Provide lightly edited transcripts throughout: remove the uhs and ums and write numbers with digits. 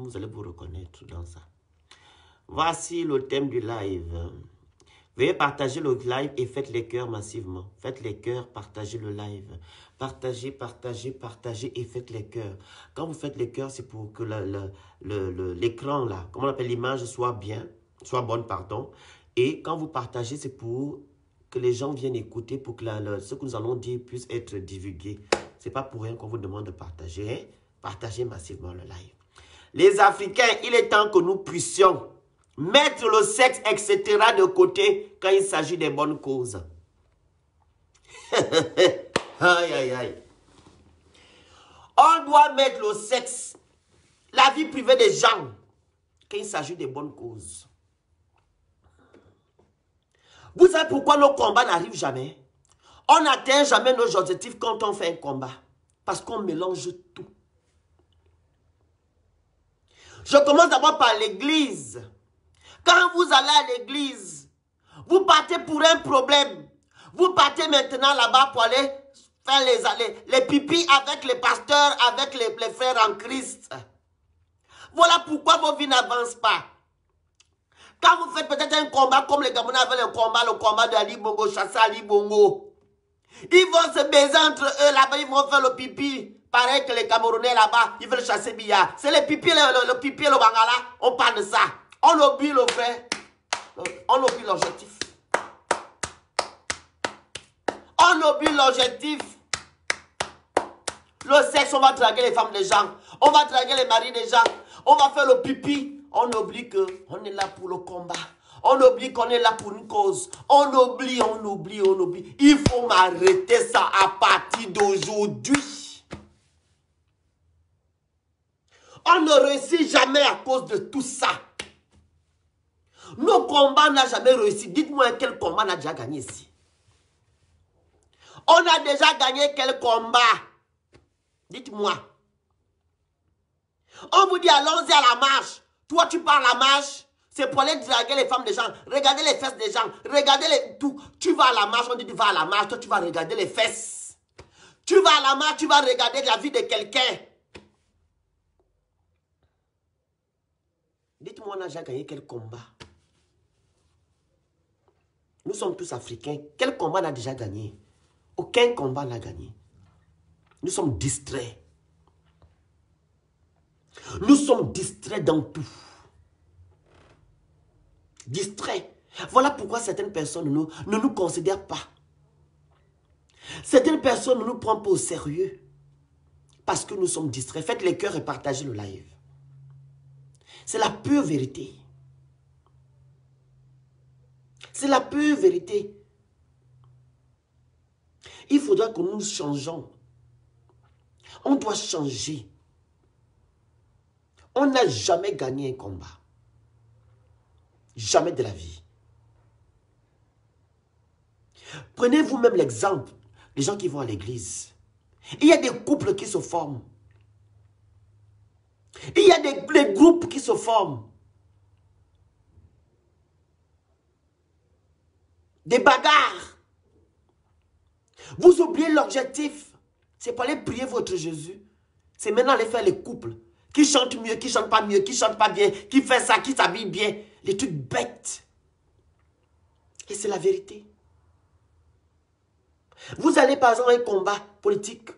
vous allez vous reconnaître dans ça. Voici le thème du live. Veuillez partager le live et faites les cœurs massivement. Faites les cœurs, partagez le live. Partagez, partagez, partagez et faites les cœurs. Quand vous faites les cœurs, c'est pour que l'écran, là, comment on appelle, l'image soit bien, soit bonne, pardon. Et quand vous partagez, c'est pour que les gens viennent écouter, pour que ce que nous allons dire puisse être divulgué. Ce n'est pas pour rien qu'on vous demande de partager. Hein? Partagez massivement le live. Les Africains, il est temps que nous puissions mettre le sexe, etc. de côté quand il s'agit des bonnes causes. Aïe, aïe, aïe. On doit mettre le sexe, la vie privée des gens, quand il s'agit des bonnes causes. Vous savez pourquoi nos combats n'arrivent jamais? On n'atteint jamais nos objectifs quand on fait un combat. Parce qu'on mélange tout. Je commence d'abord par l'église. Quand vous allez à l'église, vous partez pour un problème. Vous partez maintenant là-bas pour aller faire les pipis avec les pasteurs, avec les frères en Christ. Voilà pourquoi vos vies n'avancent pas. Quand vous faites peut-être un combat comme les Gabonais avaient le combat de Ali Bongo, chasser Ali Bongo. Ils vont se baiser entre eux là-bas, ils vont faire le pipi. Pareil que les Camerounais là-bas, ils veulent chasser Billa. C'est les pipis, le pipi et le bangala, on parle de ça. On oublie le fait. On oublie l'objectif. On oublie l'objectif. Le sexe, on va draguer les femmes des gens. On va draguer les maris des gens. On va faire le pipi. On oublie qu'on est là pour le combat. On oublie qu'on est là pour une cause. On oublie, on oublie, on oublie. Il faut m'arrêter ça à partir d'aujourd'hui. On ne réussit jamais à cause de tout ça. Nos combats n'ont jamais réussi. Dites-moi quel combat on a déjà gagné ici. On a déjà gagné quel combat? Dites-moi. On vous dit allons-y à la marche. Toi tu pars à la marche. C'est pour aller draguer les femmes des gens. Regardez les fesses des gens. Regardez les tout. Tu vas à la marche. On dit tu vas à la marche. Toi tu vas regarder les fesses. Tu vas à la marche. Tu vas regarder la vie de quelqu'un. Dites-moi on a déjà gagné quel combat? Nous sommes tous africains. Quel combat on a déjà gagné? Aucun combat n'a gagné. Nous sommes distraits. Nous sommes distraits dans tout. Distraits. Voilà pourquoi certaines personnes ne nous considèrent pas. Certaines personnes ne nous prennent pas au sérieux. Parce que nous sommes distraits. Faites les cœurs et partagez le live. C'est la pure vérité. C'est la pure vérité. Il faudra que nous changeons. On doit changer. On n'a jamais gagné un combat. Jamais de la vie. Prenez vous-même l'exemple des gens qui vont à l'église. Il y a des couples qui se forment. Il y a des groupes qui se forment. Des bagarres. Vous oubliez l'objectif. C'est pas aller prier votre Jésus. C'est maintenant aller faire les couples. Qui chantent mieux, qui chantent pas mieux, qui chantent pas bien, qui fait ça, qui s'habille bien. Les trucs bêtes. Et c'est la vérité. Vous allez par exemple à un combat politique.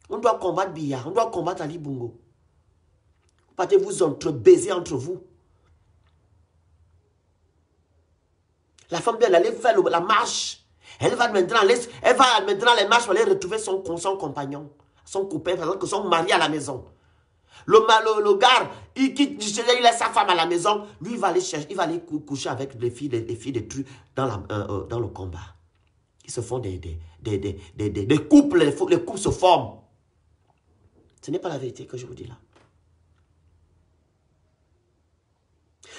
On doit combattre Biya, on doit combattre Ali Bongo. Vous partez vous baiser entre vous. La femme elle allait faire la marche. Elle va maintenant les marches pour aller retrouver son compagnon, son copain, parce que son mari à la maison. Le gars, il laisse sa femme à la maison. Lui, il va aller chercher, il va aller coucher avec les filles des trucs dans le combat. Ils se font des couples, les couples se forment. Ce n'est pas la vérité que je vous dis là.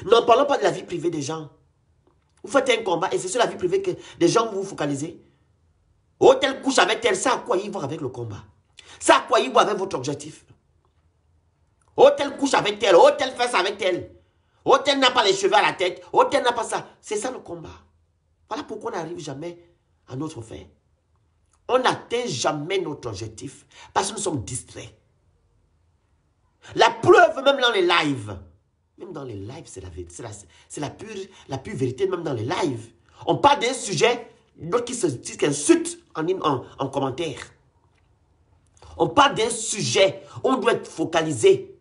N'en parlons pas de la vie privée des gens. Vous faites un combat et c'est sur la vie privée que des gens vous focalisez. Oh, tel couche avec tel, c'est à quoi ils vont avec le combat. C'est à quoi ils vont avec votre objectif. Oh, tel couche avec tel, oh, tel fesse avec tel. Oh, tel n'a pas les cheveux à la tête, oh, tel n'a pas ça. C'est ça le combat. Voilà pourquoi on n'arrive jamais à notre fin. On n'atteint jamais notre objectif parce que nous sommes distraits. La preuve, même dans les lives. Même dans les lives, c'est la pure vérité, même dans les lives. On parle d'un sujet, d'autres qui s'insultent en commentaire. On parle d'un sujet, on doit être focalisé.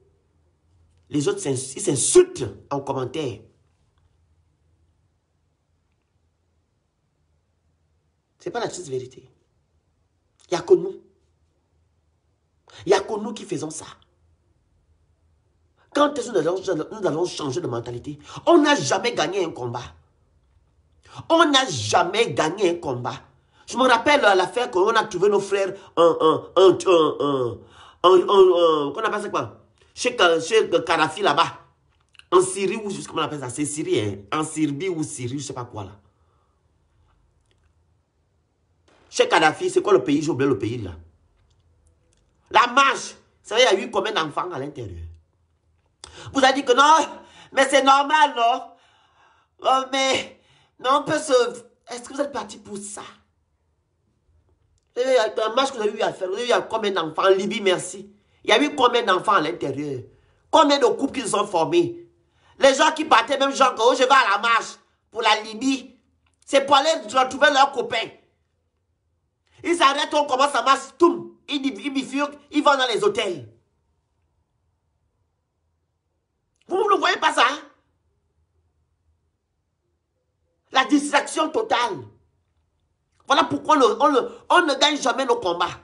Les autres, ils s'insultent en commentaire. Ce n'est pas la triste vérité. Il n'y a que nous. Il n'y a que nous qui faisons ça. Quand est-ce que nous allons changer de mentalité? On n'a jamais gagné un combat. On n'a jamais gagné un combat. Je me rappelle l'affaire qu'on a trouvé nos frères qu'on appelle ça quoi? Chez Kadhafi là-bas. En Syrie, ou comment on appelle ça? C'est Syrie, hein? En Syrie ou Syrie, je ne sais pas quoi là. Chez Kadhafi, c'est quoi le pays? J'ai oublié le pays là. La marche. Ça veut dire, il y a eu combien d'enfants à l'intérieur? Vous avez dit que non, mais c'est normal, non? Oh, mais, non, on peut se... Est-ce que vous êtes parti pour ça? Un match que vous avez eu à faire, vous avez eu combien d'enfants en Libye, merci. Il y a eu combien d'enfants à l'intérieur? Combien de couples qu'ils ont formés? Les gens qui partaient, même gens que oh, je vais à la marche pour la Libye, c'est pour aller retrouver leurs copains. Ils s'arrêtent, on commence à marcher, tout. Ils bifurquent, ils vont dans les hôtels. Vous ne le voyez pas ça? Hein? La distraction totale. Voilà pourquoi on ne gagne jamais nos combats.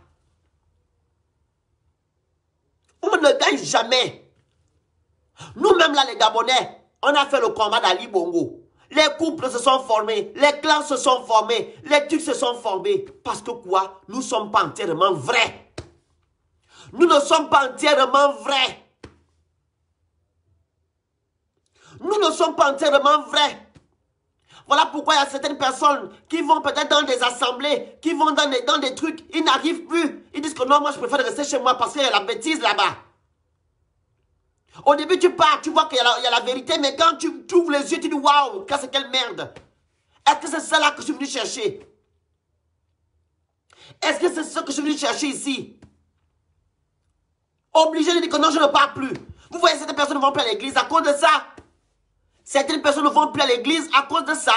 On ne gagne jamais. Nous-mêmes là, les Gabonais, on a fait le combat d'Ali Bongo. Les couples se sont formés, les clans se sont formés, les trucs se sont formés. Parce que quoi? Nous ne sommes pas entièrement vrais. Nous ne sommes pas entièrement vrais. Nous ne sommes pas entièrement vrais. Voilà pourquoi il y a certaines personnes qui vont peut-être dans des assemblées, qui vont dans des trucs, ils n'arrivent plus. Ils disent que non, moi je préfère rester chez moi parce qu'il y a la bêtise là-bas. Au début tu pars, tu vois qu'il y a la vérité, mais quand tu ouvres les yeux, tu dis waouh, qu'est-ce que quelle merde. Est-ce que c'est ça là que je suis venu chercher? Est-ce que c'est ça que je suis venu chercher ici? Obligé de dire que non, je ne pars plus. Vous voyez, certaines personnes ne vont plus à l'église à cause de ça. Certaines personnes ne vont plus à l'église à cause de ça.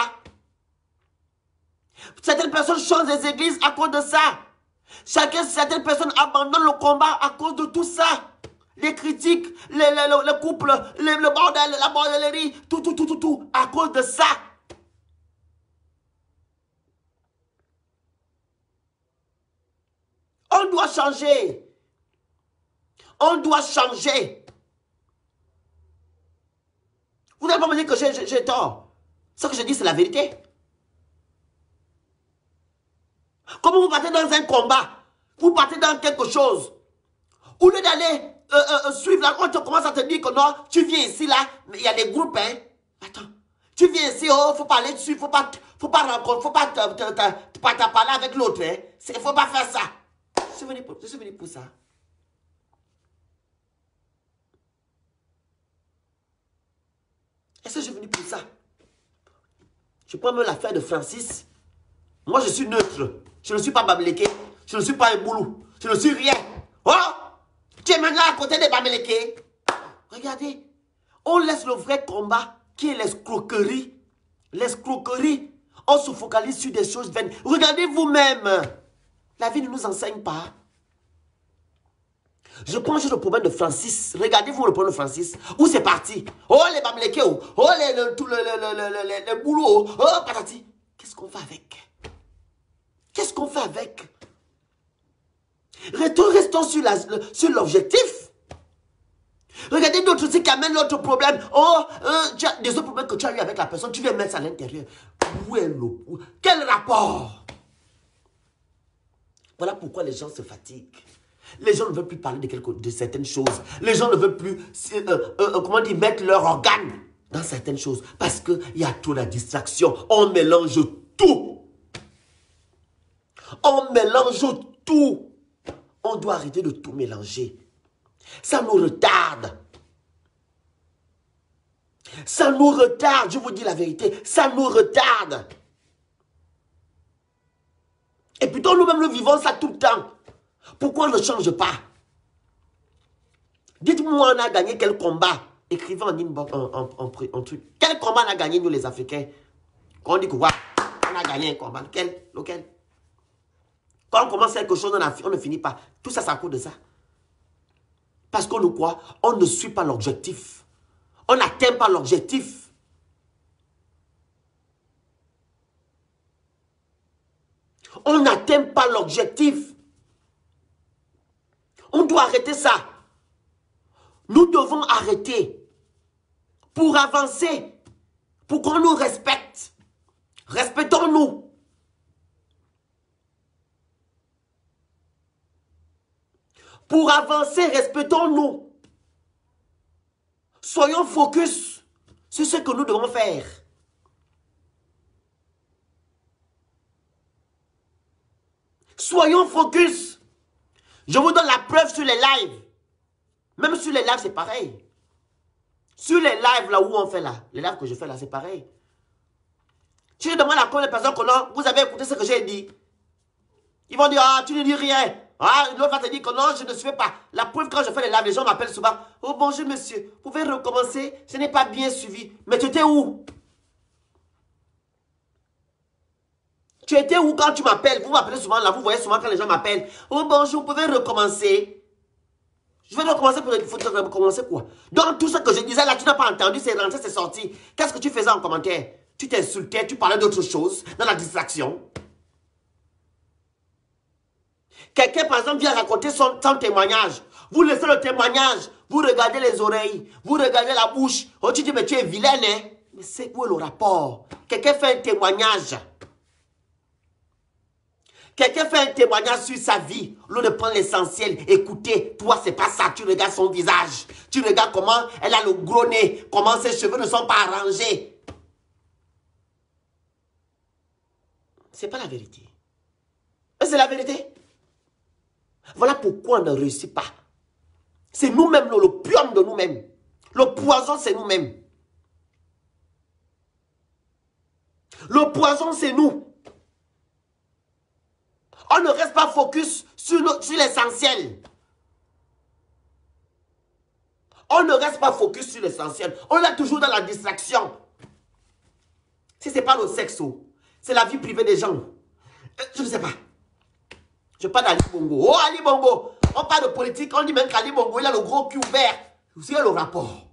Certaines personnes changent les églises à cause de ça. Certaines personnes abandonnent le combat à cause de tout ça. Les critiques, le couple, le bordel, la bordellerie, tout, à cause de ça. On doit changer. On doit changer. Vous n'allez pas me dire que j'ai tort. Ce que je dis, c'est la vérité. Comment vous partez dans un combat, vous partez dans quelque chose. Au lieu d'aller suivre la route, on commence à te dire que non, tu viens ici, là, mais il y a des groupes, hein. Attends, tu viens ici, oh, faut pas aller dessus, faut pas rencontrer, faut pas te parler avec l'autre, hein. Faut pas faire ça. Je suis venu pour ça. Est-ce que je suis venu pour ça? Je prends même l'affaire de Francis. Moi, je suis neutre. Je ne suis pas Bamileke. Je ne suis pas un boulou. Je ne suis rien. Oh! Tu es maintenant à côté des Bamileke. Regardez. On laisse le vrai combat qui est l'escroquerie. L'escroquerie. On se focalise sur des choses vaines. Regardez vous-même. La vie ne nous enseigne pas. Je prends juste le problème de Francis. Regardez-vous le problème de Francis. Où c'est parti? Oh, les Bamileke. Oh, les boulots. Oh, patati. Qu'est-ce qu'on fait avec? Qu'est-ce qu'on fait avec? Restons sur l'objectif. Regardez d'autres aussi qui amènent l'autre problème. Oh, tu as des autres problèmes que tu as eu avec la personne. Tu viens mettre ça à l'intérieur. Où est le... Quel rapport? Voilà pourquoi les gens se fatiguent. Les gens ne veulent plus parler de certaines choses. Les gens ne veulent plus, comment dire, mettre leur organe dans certaines choses. Parce qu'il y a trop de distraction. On mélange tout. On mélange tout. On doit arrêter de tout mélanger. Ça nous retarde. Ça nous retarde, je vous dis la vérité. Ça nous retarde. Et plutôt nous-mêmes, nous vivons ça tout le temps. Pourquoi on ne change pas? Dites-moi, on a gagné quel combat? Écrivez en inbox, en truc. Quel combat on a gagné, nous les Africains? Quand on dit que, ouais, on a gagné un combat. Lequel? Quand on commence quelque chose, on ne finit pas. Tout ça, c'est à cause de ça. Parce qu'on nous croit, on ne suit pas l'objectif. On n'atteint pas l'objectif. On n'atteint pas l'objectif. On doit arrêter ça. Nous devons arrêter pour avancer, pour qu'on nous respecte. Respectons-nous. Pour avancer, respectons-nous. Soyons focus sur ce que nous devons faire. Soyons focus. Je vous donne la preuve sur les lives. Même sur les lives, c'est pareil. Sur les lives là où on fait là, les lives que je fais là, c'est pareil. Si je demande à combien de personnes que non, vous avez écouté ce que j'ai dit. Ils vont dire, ah, tu ne dis rien. Ah, l'autre va te dire que non, je ne suis pas. La preuve, quand je fais les lives, les gens m'appellent souvent. Oh, bonjour monsieur, vous pouvez recommencer. Ce n'est pas bien suivi. Mais tu étais où? Tu étais où quand tu m'appelles? Vous m'appelez souvent là, vous voyez souvent quand les gens m'appellent. Oh, bonjour, vous pouvez recommencer. Je vais recommencer pour il faut recommencer quoi? Donc, tout ce que je disais là, tu n'as pas entendu, c'est rentré, c'est sorti. Qu'est-ce que tu faisais en commentaire? Tu t'insultais, tu parlais d'autre chose, dans la distraction. Quelqu'un, par exemple, vient raconter son témoignage. Vous laissez le témoignage, vous regardez les oreilles, vous regardez la bouche. Oh, tu dis, mais tu es vilaine, hein? Mais c'est où le rapport? Quelqu'un fait un témoignage. Quelqu'un fait un témoignage sur sa vie. L'on ne prend l'essentiel. Écoutez, toi, c'est pas ça. Tu regardes son visage. Tu regardes comment elle a le gros nez. Comment ses cheveux ne sont pas arrangés. C'est pas la vérité. Mais c'est la vérité. Voilà pourquoi on ne réussit pas. C'est nous-mêmes, le pion de nous-mêmes. Le poison, c'est nous-mêmes. Le poison, c'est nous. On ne reste pas focus sur l'essentiel. On ne reste pas focus sur l'essentiel. On est toujours dans la distraction. Si ce n'est pas le sexe, c'est la vie privée des gens. Je ne sais pas. Je parle d'Ali Bongo. Oh, Ali Bongo. On parle de politique. On dit même qu'Ali Bongo, il a le gros cul ouvert. Vous savez le rapport.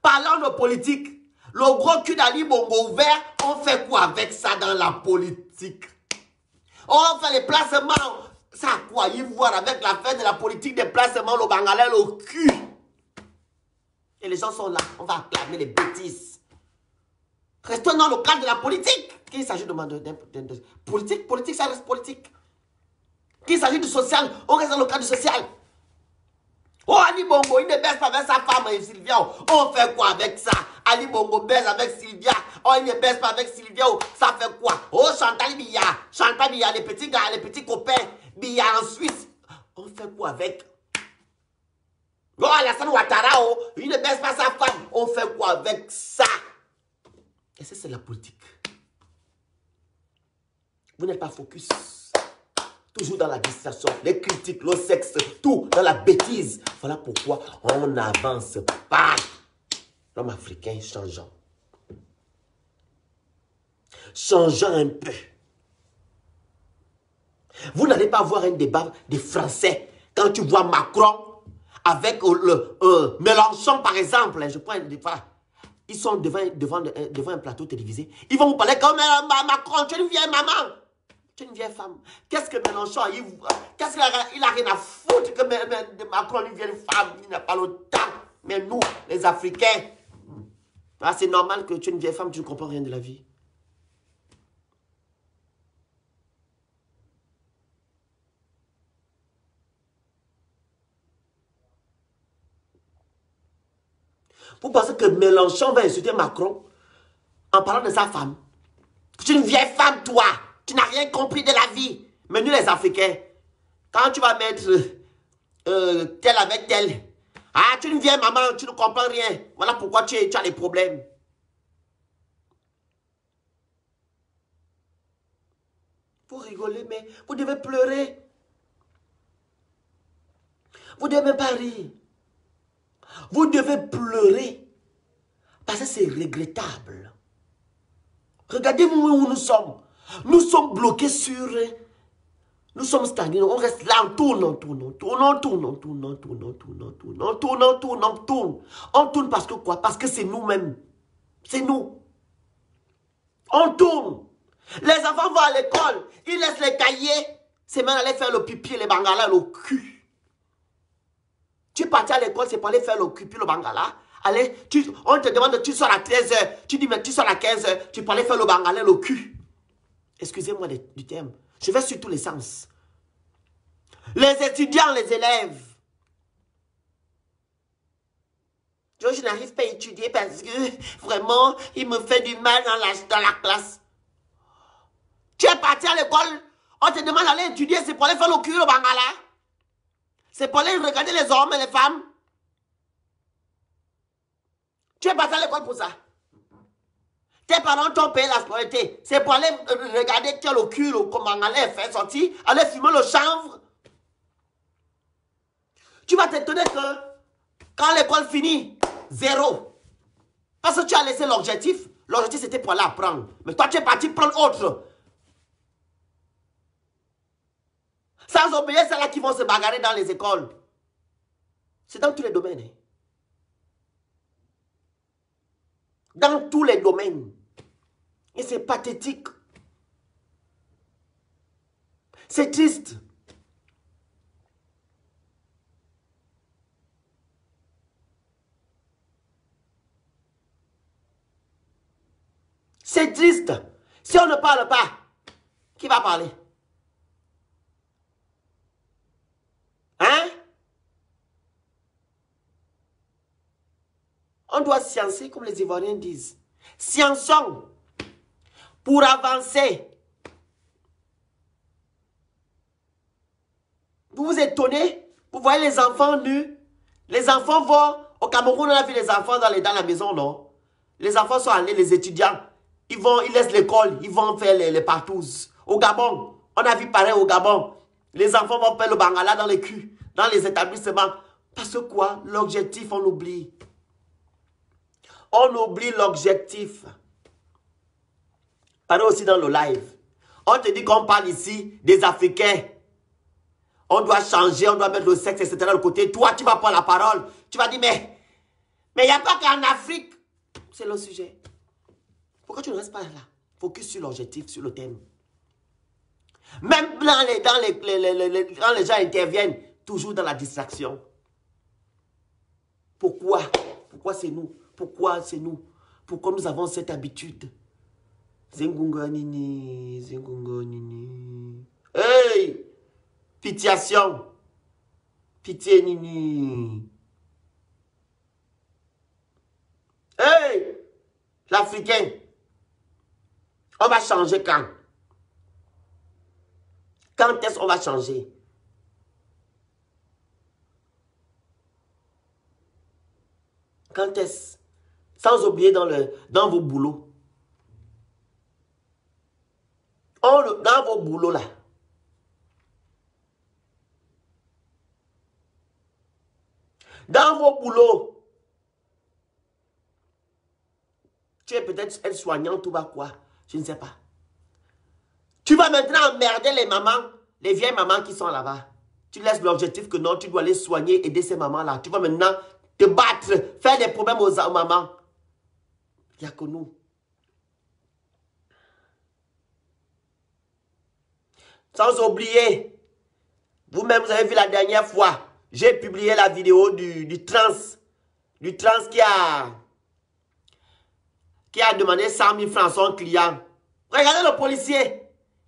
Parlant de politique, le gros cul d'Ali Bongo ouvert, on fait quoi avec ça dans la politique? On fait les placements. Ça a quoi y voir avec l'affaire de la politique des placements, le bangalais, le cul? Et les gens sont là. On va acclamer les bêtises. Restons dans le cadre de la politique. Qu'il s'agit de politique, politique, ça reste politique. Qu'il s'agit du social, on reste dans le cadre du social. Oh, Ali Bongo, il ne baisse pas avec sa femme, Sylvia. On fait quoi avec ça? Ali Bongo baisse avec Sylvia. Oh, il ne baisse pas avec Sylvia. Ça fait quoi? Oh, Chantal Biya. Chantal Biya, les petits gars, les petits copains. Biya en Suisse. On fait quoi avec? Oh, Alassane Ouattara, oh, il ne baisse pas sa femme. On fait quoi avec ça? Et ça, c'est la politique. Vous n'êtes pas focus. Toujours dans la distraction, les critiques, le sexe, tout dans la bêtise. Voilà pourquoi on n'avance pas. L'homme africain changeant. Changeant un peu. Vous n'allez pas voir un débat des Français. Quand tu vois Macron avec Mélenchon, par exemple. Je prends voilà. Ils sont devant un plateau télévisé. Ils vont vous parler comme Macron, tu es une vieille maman. Tu es une vieille femme. Qu'est-ce que Mélenchon a? Qu'est-ce qu'il a rien à foutre que Macron, une vieille femme, il n'a pas le temps. Mais nous, les Africains, c'est normal que tu es une vieille femme, tu ne comprends rien de la vie. Vous pensez que Mélenchon va insulter Macron en parlant de sa femme? Tu es une vieille femme, toi. Tu n'as rien compris de la vie. Mais nous, les Africains, quand tu vas mettre tel avec tel, ah, tu es une vieille maman, tu ne comprends rien. Voilà pourquoi tu as des problèmes. Vous rigolez, mais vous devez pleurer. Vous ne devez même pas rire. Vous devez pleurer. Parce que c'est regrettable. Regardez-nous où nous sommes. Nous sommes bloqués sur... Nous sommes stagnés. On reste là, on tourne, on tourne, on tourne, on tourne, on tourne, on tourne, on tourne, on tourne, on tourne, on tourne, on tourne. On tourne parce que quoi? Parce que c'est nous-mêmes. C'est nous. On tourne. Les enfants vont à l'école. Ils laissent les cahiers. C'est même aller faire le pipi, les bangalas, le cul. Tu es parti à l'école, c'est pour aller faire le pipi, le bangala. Allez, on te demande, tu sors à 13h. Tu dis, mais tu sors à 15h. Tu peux aller faire le bangala, le cul. Excusez-moi du terme. Je vais sur tous les sens. Les étudiants, les élèves. Je n'arrive pas à étudier parce que vraiment, il me fait du mal dans la classe. Tu es parti à l'école, on te demande d'aller étudier, c'est pour aller faire le cul, le bangala. C'est pour aller regarder les hommes et les femmes. Tu es parti à l'école pour ça. Tes parents t'ont payé la scolarité. C'est pour aller regarder quel le cul, comment aller faire sortir, aller fumer le chanvre. Tu vas t'étonner que quand l'école finit, 0. Parce que tu as laissé l'objectif. L'objectif c'était pour aller apprendre. Mais toi tu es parti prendre autre. Sans oublier ceux-là qui vont se bagarrer dans les écoles. C'est dans tous les domaines. Hein. Dans tous les domaines. Et c'est pathétique. C'est triste. C'est triste. Si on ne parle pas, qui va parler? Hein? On doit sciencer comme les Ivoiriens disent. Sciençons pour avancer. Vous vous étonnez? Vous voyez les enfants nus? Les enfants vont... Au Cameroun, on a vu les enfants dans la maison, non? Les enfants sont allés, les étudiants. Ils laissent l'école, ils vont faire les partouzes. Au Gabon, on a vu pareil au Gabon. Les enfants vont faire le bangala dans les culs, dans les établissements. Parce que quoi? L'objectif, on oublie. On oublie l'objectif. Pareil aussi dans le live. On te dit qu'on parle ici des Africains. On doit changer, on doit mettre le sexe, etc. de côté. Toi, tu vas prendre la parole. Tu vas dire, mais il n'y a pas qu'en Afrique. C'est le sujet. Pourquoi tu ne restes pas là? Focus sur l'objectif, sur le thème. Même quand les gens interviennent, toujours dans la distraction. Pourquoi? Pourquoi c'est nous? Pourquoi c'est nous? Pourquoi nous avons cette habitude? Zengunga nini, zengunga nini. Hey! Pitiation. Pitié nini. Hey! L'Africain. On va changer quand? Quand est-ce qu'on va changer? Quand est-ce? Sans oublier dans vos boulots. Dans vos boulots là. Dans vos boulots. Tu es peut-être aide-soignante ou va quoi? Je ne sais pas. Tu vas maintenant emmerder les mamans, les vieilles mamans qui sont là-bas. Tu laisses l'objectif que non, tu dois aller soigner, aider ces mamans-là. Tu vas maintenant te battre, faire des problèmes aux mamans. Il n'y a que nous. Sans oublier, vous-même, vous avez vu la dernière fois, j'ai publié la vidéo du trans qui a demandé 100 000 francs à son client. Regardez le policier.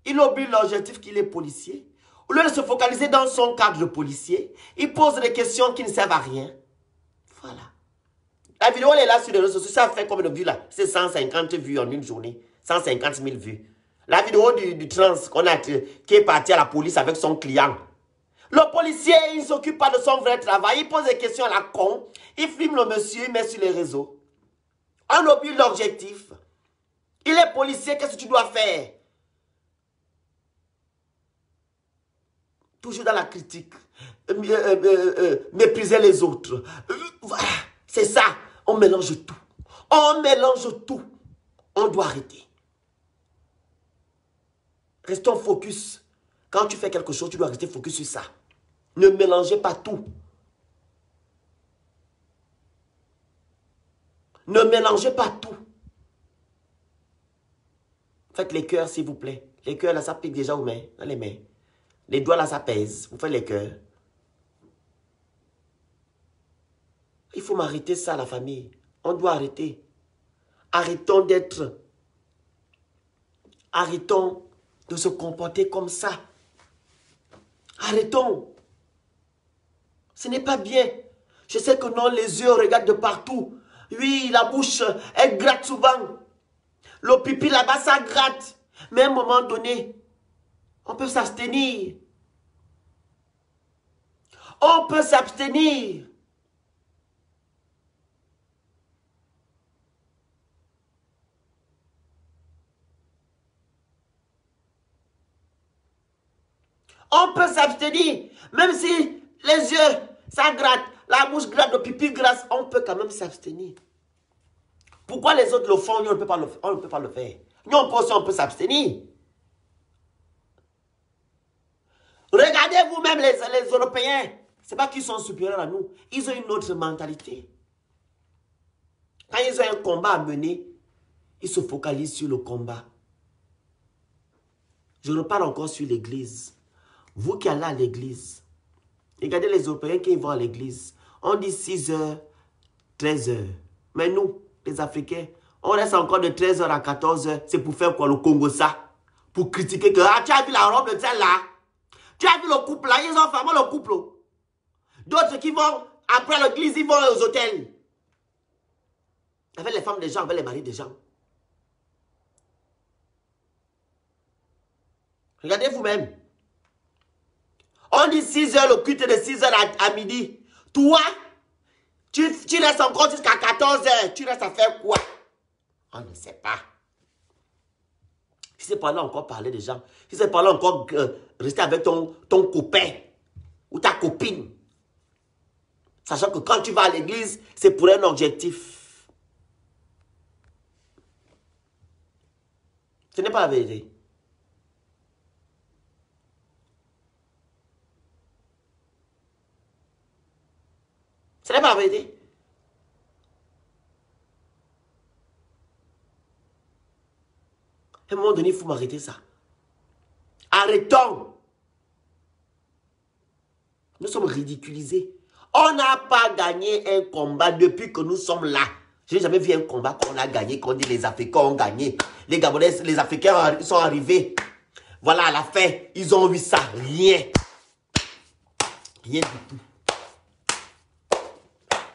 Il oublie l'objectif qu'il est policier. Au lieu de se focaliser dans son cadre de policier, il pose des questions qui ne servent à rien. Voilà. La vidéo, elle est là sur les réseaux sociaux. Ça fait combien de vues là? C'est 150 vues en une journée. 150 000 vues. La vidéo du trans qui est parti à la police avec son client. Le policier, il ne s'occupe pas de son vrai travail. Il pose des questions à la con. Il filme le monsieur, il met sur les réseaux. On oublie l'objectif. Il est policier, qu'est-ce que tu dois faire? toujours dans la critique, mépriser les autres. Voilà, c'est ça, on mélange tout. On mélange tout. On doit arrêter. Restons focus. Quand tu fais quelque chose, tu dois rester focus sur ça. Ne mélangez pas tout. Ne mélangez pas tout. Faites les cœurs, s'il vous plaît. Les cœurs, là, ça pique déjà aux mains, dans les mains. Les doigts, là, ça pèse. Vous faites les cœurs. Il faut m'arrêter ça, la famille. On doit arrêter. Arrêtons d'être... Arrêtons de se comporter comme ça. Arrêtons. Ce n'est pas bien. Je sais que non, les yeux regardent de partout. Oui, la bouche, elle gratte souvent. Le pipi là-bas, ça gratte. Mais à un moment donné, on peut s'abstenir. On peut s'abstenir. On peut s'abstenir. Même si les yeux, ça gratte, la bouche gratte, le pipi gratte, on peut quand même s'abstenir. Pourquoi les autres le font, nous, on ne peut pas le faire. Nous, on peut s'abstenir. Regardez vous-même les Européens. Ce n'est pas qu'ils sont supérieurs à nous. Ils ont une autre mentalité. Quand ils ont un combat à mener, ils se focalisent sur le combat. Je reparle encore sur l'église. Vous qui allez à l'église, regardez les Européens qui vont à l'église. On dit 6 h, 13 h. Mais nous, les Africains, on reste encore de 13 h à 14 h. C'est pour faire quoi, le Congo ça? Pour critiquer que, ah, tu as vu la robe de tel là? Tu as vu le couple là? Ils ont fermé le couple. D'autres qui vont, après l'église, ils vont aux hôtels. Avec les femmes des gens, avec les maris des gens. Regardez vous-même. On dit 6 h, le culte de 6 h à midi. Toi, tu restes encore jusqu'à 14 h. Tu restes à faire quoi? On ne sait pas. Si c'est pas là encore parler des gens, si c'est pas là encore rester avec ton copain ou ta copine, sachant que quand tu vas à l'église, c'est pour un objectif. Ce n'est pas la vérité. Ce n'est pas la vérité. À un moment donné, il faut m'arrêter ça. Arrêtons. Nous sommes ridiculisés. On n'a pas gagné un combat depuis que nous sommes là. Je n'ai jamais vu un combat qu'on a gagné, qu'on dit les Africains ont gagné. Les Gabonais, les Africains sont arrivés. Voilà, à la fin, ils ont vu ça. Rien. Rien du tout.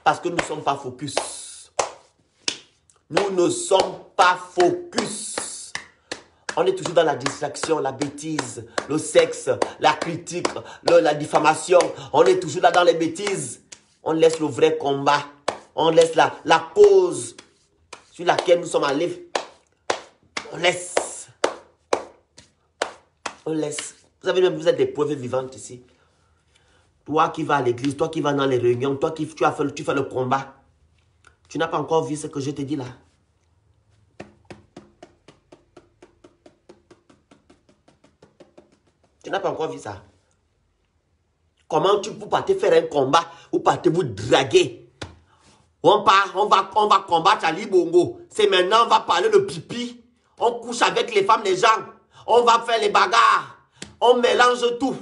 Parce que nous ne sommes pas focus. Nous ne sommes pas focus. On est toujours dans la distraction, la bêtise, le sexe, la critique, la diffamation. On est toujours là dans les bêtises. On laisse le vrai combat. On laisse la cause sur laquelle nous sommes allés. On laisse. On laisse. Vous êtes des preuves vivantes ici. Toi qui vas à l'église, toi qui vas dans les réunions, toi qui tu fais le combat. Tu n'as pas encore vu ce que je te dis là. Tu n'as pas encore vu ça. Comment vous partez faire un combat, vous partez vous draguer. On va combattre Ali Bongo. C'est maintenant, on va parler de pipi. On couche avec les femmes des gens. On va faire les bagarres. On mélange tout.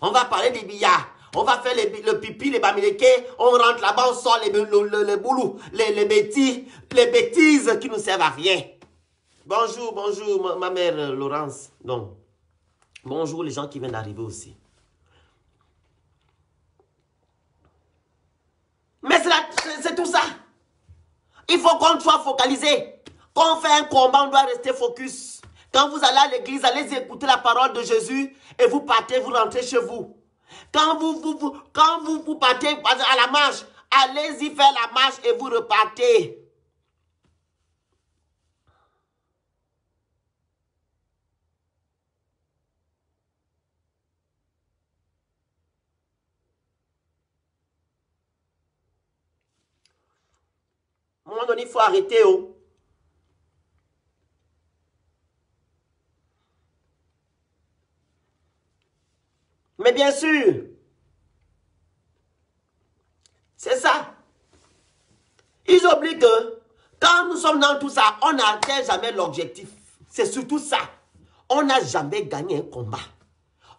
On va parler des billards. On va faire le pipi, les bamilekés. On rentre là-bas, on sort les boulous, les bêtises qui ne servent à rien. Bonjour, ma mère Laurence. Donc, bonjour les gens qui viennent d'arriver aussi. Mais c'est tout ça. Il faut qu'on soit focalisé. Quand on fait un combat, on doit rester focus. Quand vous allez à l'église, allez écouter la parole de Jésus et vous partez, vous rentrez chez vous. Quand vous partez à la marche, allez-y faire la marche et vous repartez. donné, il faut arrêter. Oh. Mais bien sûr, c'est ça. Ils oublient que quand nous sommes dans tout ça, on n'atteint jamais l'objectif. C'est surtout ça. On n'a jamais gagné un combat.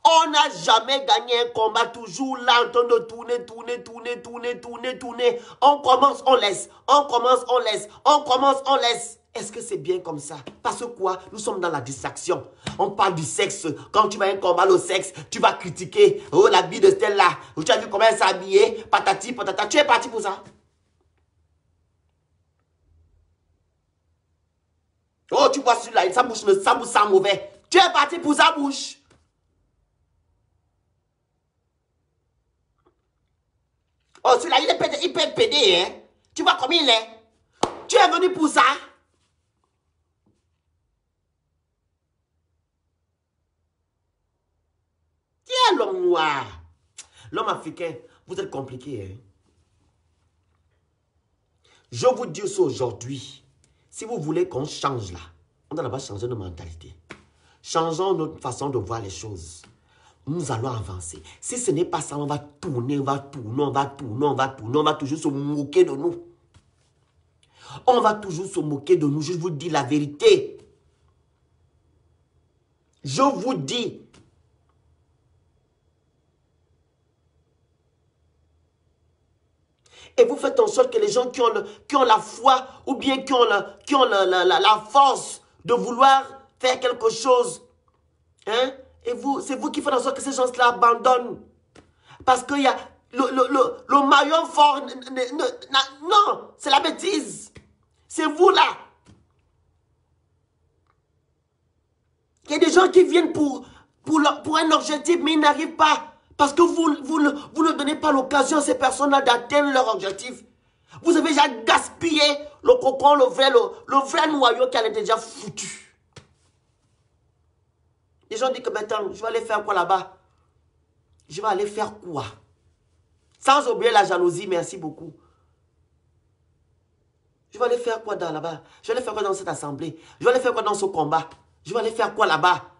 On n'a jamais gagné un combat, toujours là en train de tourner, tourner, tourner, tourner, tourner, tourner. On commence, on laisse. On commence, on laisse. On commence, on laisse. Est-ce que c'est bien comme ça? Parce que quoi? Nous sommes dans la distraction. On parle du sexe. Quand tu vas à un combat au sexe, tu vas critiquer. Oh, l'habit de Stella. Tu as vu comment elle s'est habillée? Patati, patata. Tu es parti pour ça? Oh, tu vois celui-là, sa bouche sent mauvais. Tu es parti pour sa bouche. Oh, celui-là, il peut être pédé, hein. Tu vois comment il est? Tu es venu pour ça? Qui est l'homme noir? L'homme africain, vous êtes compliqué, hein. Je vous dis ça aujourd'hui. Si vous voulez qu'on change là, on doit d'abord changer notre mentalité. Changeons notre façon de voir les choses. Nous allons avancer. Si ce n'est pas ça, on va tourner, on va tourner, on va tourner, on va tourner, on va toujours se moquer de nous. On va toujours se moquer de nous. Je vous dis la vérité. Je vous dis. Et vous faites en sorte que les gens qui ont la foi ou bien qui ont la force de vouloir faire quelque chose, hein, et c'est vous qui faites en sorte que ces gens-là abandonnent. Parce qu'il y a le maillon fort, non, c'est la bêtise. C'est vous là. Il y a des gens qui viennent pour un objectif, mais ils n'arrivent pas. Parce que vous ne donnez pas l'occasion à ces personnes-là d'atteindre leur objectif. Vous avez déjà gaspillé le cocon, le vrai noyau qui allait déjà foutu. Les gens disent que maintenant, je vais aller faire quoi là-bas? Je vais aller faire quoi? Sans oublier la jalousie, merci beaucoup. Je vais aller faire quoi là-bas? Je vais aller faire quoi dans cette assemblée? Je vais aller faire quoi dans ce combat? Je vais aller faire quoi là-bas?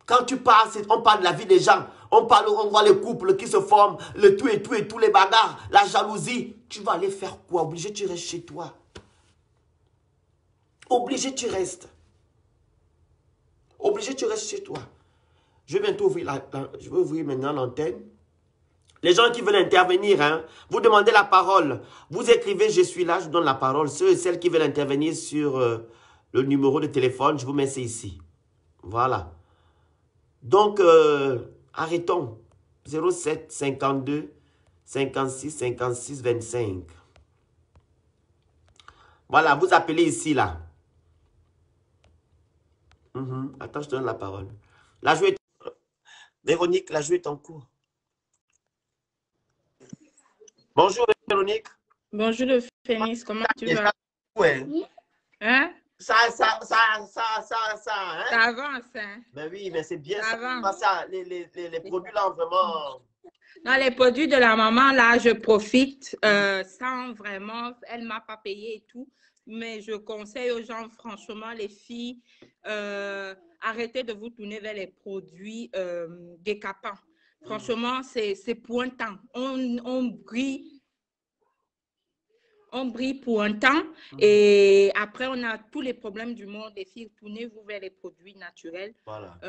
Quand tu parles, on parle de la vie des gens. On voit les couples qui se forment, le tout et tout et tous les bagarres, la jalousie. Tu vas aller faire quoi? Obligé, tu restes chez toi. Obligé, tu restes. Obligé, tu restes chez toi. Je vais bientôt ouvrir je vais ouvrir maintenant l'antenne. Les gens qui veulent intervenir, hein, vous demandez la parole. Vous écrivez, je suis là, je vous donne la parole. Ceux et celles qui veulent intervenir sur le numéro de téléphone, je vous mets ça ici. Voilà. Donc, arrêtons. 07 52 56 56 25. Voilà, vous appelez ici, là. Attends, je te donne la parole. La jouée est... Véronique, la jouée est en cours. Bonjour, Véronique. Bonjour, le Phénix, comment tu vas? Ouais. Hein? Ça, hein? Ça avance, hein? Ben oui, mais c'est bien Ça ça. avance. Ça les produits là, vraiment... Dans les produits de la maman, là, je profite sans vraiment, elle ne m'a pas payé et tout, mais je conseille aux gens, franchement, les filles, arrêtez de vous tourner vers les produits décapants. Franchement, c'est pointant. On brille. On brille pour un temps et après, on a tous les problèmes du monde. Les filles, tournez-vous vers les produits naturels. Voilà.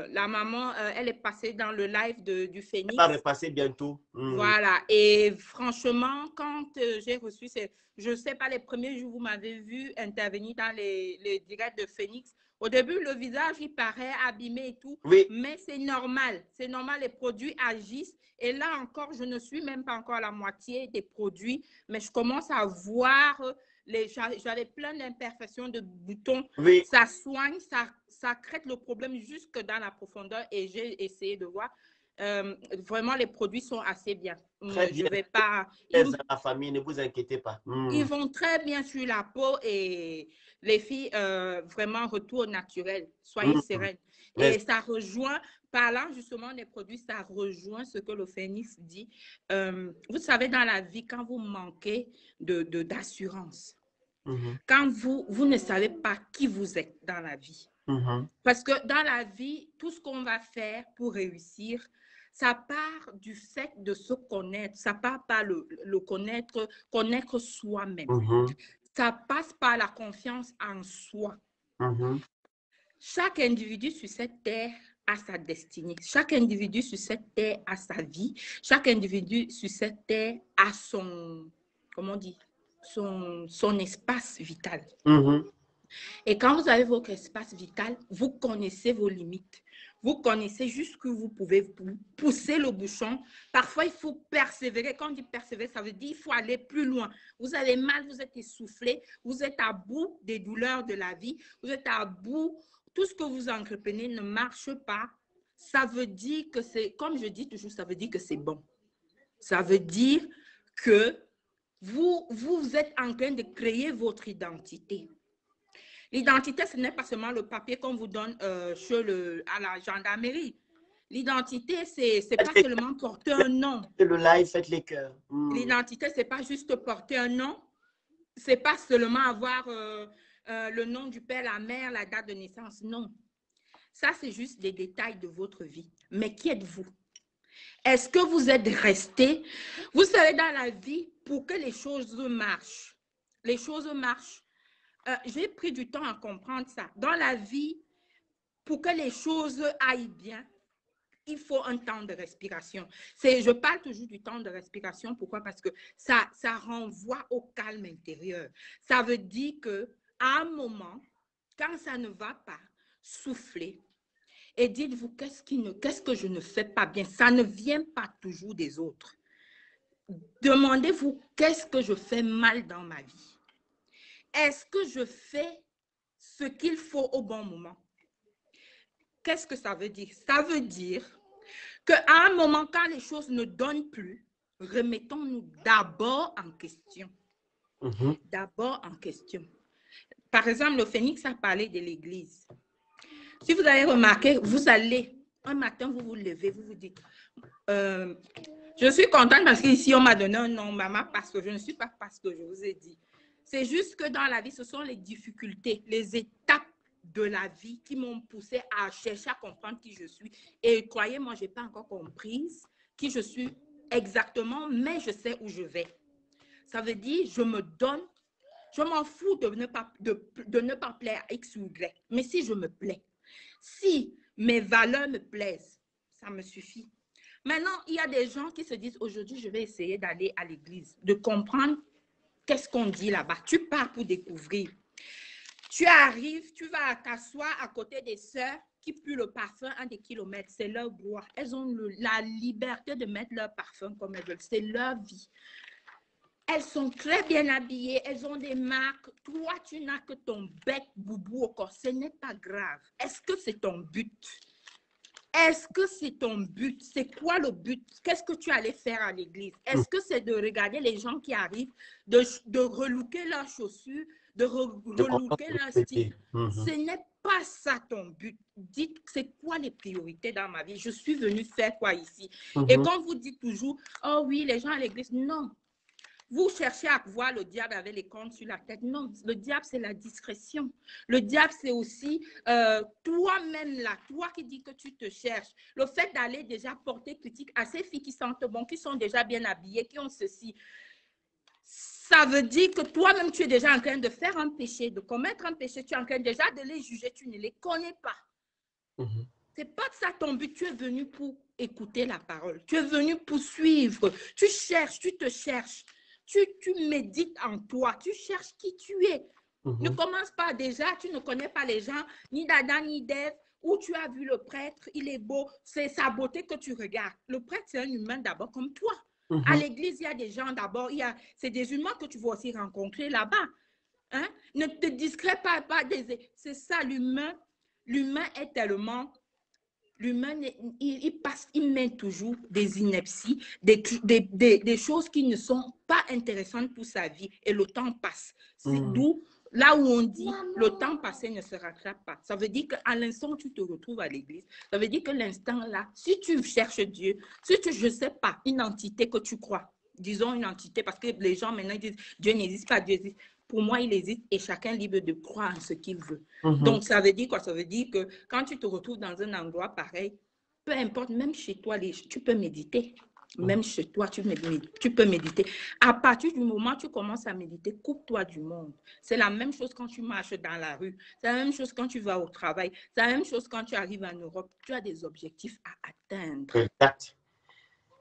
La maman, elle est passée dans le live du Phénix. Elle va repasser bientôt. Voilà. Et franchement, quand j'ai reçu, je ne sais pas, les premiers jours, vous m'avez vu intervenir dans les directs de Phénix. Au début, le visage, il paraît abîmé et tout. Oui. Mais c'est normal. C'est normal, les produits agissent. Et là encore, je ne suis même pas encore à la moitié des produits, mais je commence à voir, j'avais plein d'imperfections de boutons. Oui. Ça soigne, ça crête le problème jusque dans la profondeur et j'ai essayé de voir. Vraiment, les produits sont assez bien. Très bien. Je vais pas... La famille, ne vous inquiétez pas. Ils vont très bien sur la peau et les filles, vraiment, retour au naturel. Soyez sereines. Et ça rejoint, parlant justement des produits, ça rejoint ce que le Phénix dit. Vous savez, dans la vie, quand vous manquez d'assurance, Quand vous ne savez pas qui vous êtes dans la vie. Parce que dans la vie, tout ce qu'on va faire pour réussir, ça part du fait de se connaître. Ça part par le connaître soi-même. Ça passe par la confiance en soi. Chaque individu sur cette terre a sa destinée. Chaque individu sur cette terre a sa vie. Chaque individu sur cette terre a son, comment on dit, son espace vital. Et quand vous avez votre espace vital, vous connaissez vos limites. Vous connaissez jusqu'où vous pouvez pousser le bouchon. Parfois, il faut persévérer. Quand on dit persévérer, ça veut dire qu'il faut aller plus loin. Vous avez mal, vous êtes essoufflé, vous êtes à bout des douleurs de la vie, vous êtes à bout, tout ce que vous entreprenez ne marche pas. Ça veut dire que c'est, comme je dis toujours, ça veut dire que c'est bon. Ça veut dire que vous êtes en train de créer votre identité. L'identité, ce n'est pas seulement le papier qu'on vous donne à la gendarmerie. L'identité, c'est pas seulement porter un nom. Le live, faites les cœurs. L'identité, c'est pas juste porter un nom. C'est pas seulement avoir le nom du père, la mère, la date de naissance. Non. Ça, c'est juste des détails de votre vie. Mais qui êtes-vous? Est-ce que vous êtes resté? Vous savez, dans la vie, pour que les choses marchent, j'ai pris du temps à comprendre ça. Dans la vie, pour que les choses aillent bien, il faut un temps de respiration. Je parle toujours du temps de respiration. Pourquoi? Parce que ça renvoie au calme intérieur. Ça veut dire qu'à un moment, quand ça ne va pas, soufflez et dites-vous, qu'est-ce que je ne fais pas bien? Ça ne vient pas toujours des autres. Demandez-vous, qu'est-ce que je fais mal dans ma vie? Est-ce que je fais ce qu'il faut au bon moment? Qu'est-ce que ça veut dire? Ça veut dire qu'à un moment, quand les choses ne donnent plus, remettons-nous d'abord en question. D'abord en question. Par exemple, le Phénix a parlé de l'Église. Si vous avez remarqué, vous allez, un matin, vous vous levez, vous vous dites, je suis contente parce qu'ici, on m'a donné un nom, maman, parce que je ne suis pas parce que je vous ai dit. C'est juste que dans la vie, ce sont les difficultés, les étapes de la vie qui m'ont poussé à chercher à comprendre qui je suis. Et croyez-moi, je n'ai pas encore compris qui je suis exactement, mais je sais où je vais. Ça veut dire, je me donne, je m'en fous de ne pas plaire à X ou Y. Mais si je me plais, si mes valeurs me plaisent, ça me suffit. Maintenant, il y a des gens qui se disent, aujourd'hui, je vais essayer d'aller à l'église, de comprendre qu'est-ce qu'on dit là-bas. Tu pars pour découvrir. Tu arrives, tu vas t'asseoir à côté des sœurs qui puent le parfum à des kilomètres. C'est leur droit. Elles ont la liberté de mettre leur parfum comme elles veulent. C'est leur vie. Elles sont très bien habillées. Elles ont des marques. Toi, tu n'as que ton bec boubou au corps. Ce n'est pas grave. Est-ce que c'est ton but? Est-ce que c'est ton but? C'est quoi le but? Qu'est-ce que tu allais faire à l'église? Est-ce que c'est de regarder les gens qui arrivent, de relooker leurs chaussures, de relooker leur style? Ce n'est pas ça ton but. Dites, c'est quoi les priorités dans ma vie? Je suis venue faire quoi ici? Et quand vous dites toujours, oh oui, les gens à l'église, non. Vous cherchez à voir le diable avec les cornes sur la tête. Non, le diable, c'est la discrétion. Le diable, c'est aussi toi-même là, toi qui dis que tu te cherches. Le fait d'aller déjà porter critique à ces filles qui sentent bon, qui sont déjà bien habillées, qui ont ceci, ça veut dire que toi-même, tu es déjà en train de faire un péché, de commettre un péché. Tu es en train déjà de les juger, tu ne les connais pas. C'est pas ça ton but. Tu es venu pour écouter la parole. Tu es venu pour suivre. Tu cherches, tu te cherches. Tu médites en toi, tu cherches qui tu es. Ne commence pas déjà, tu ne connais pas les gens, ni d'Adam, ni d'Ève, où tu as vu le prêtre, il est beau, c'est sa beauté que tu regardes. Le prêtre, c'est un humain d'abord comme toi. À l'église, il y a des gens d'abord, c'est des humains que tu vas aussi rencontrer là-bas. Hein? Ne te discrète pas c'est ça, l'humain est tellement... L'humain, il mène toujours des inepties, des choses qui ne sont pas intéressantes pour sa vie. Et le temps passe. C'est d'où, là où on dit, le temps passé ne se rattrape pas. Ça veut dire qu'à l'instant où tu te retrouves à l'église, ça veut dire que l'instant là, si tu cherches Dieu, si tu, je ne sais pas, une entité que tu crois, disons une entité, parce que les gens maintenant disent, Dieu n'existe pas, Dieu existe. pour moi, il hésite et chacun est libre de croire en ce qu'il veut. Mhm. Donc, ça veut dire quoi? Ça veut dire que quand tu te retrouves dans un endroit pareil, peu importe, même chez toi, tu peux méditer. Même chez toi, tu peux méditer. À partir du moment où tu commences à méditer, coupe-toi du monde. C'est la même chose quand tu marches dans la rue. C'est la même chose quand tu vas au travail. C'est la même chose quand tu arrives en Europe. Tu as des objectifs à atteindre. Exact.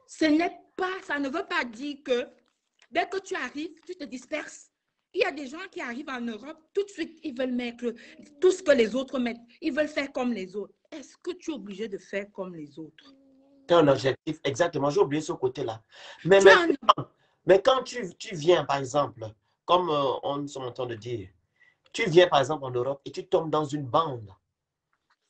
Ça ne veut pas dire que dès que tu arrives, tu te disperses. Il y a des gens qui arrivent en Europe, tout de suite, ils veulent mettre tout ce que les autres mettent. Ils veulent faire comme les autres. Est-ce que tu es obligé de faire comme les autres? C'est un objectif, exactement. J'ai oublié ce côté-là. Mais quand tu viens, par exemple, comme on est en train de dire, tu viens, par exemple, en Europe et tu tombes dans une bande.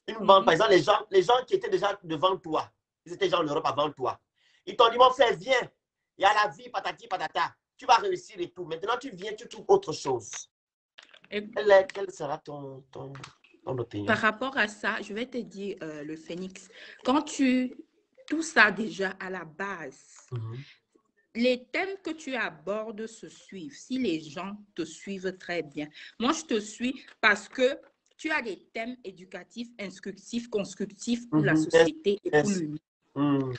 Une bande, par exemple, les gens qui étaient déjà devant toi, ils étaient déjà en Europe avant toi. Ils t'ont dit, mon frère, viens. Il y a la vie, patati, patata. Tu vas réussir et tout. Maintenant, tu viens, tu trouves autre chose. Quelle sera ton opinion? Par rapport à ça, je vais te dire, le Phénix, tout ça déjà à la base, les thèmes que tu abordes se suivent. Si les gens te suivent très bien. Moi, je te suis parce que tu as des thèmes éducatifs, instructifs, constructifs pour la société et pour l'humain.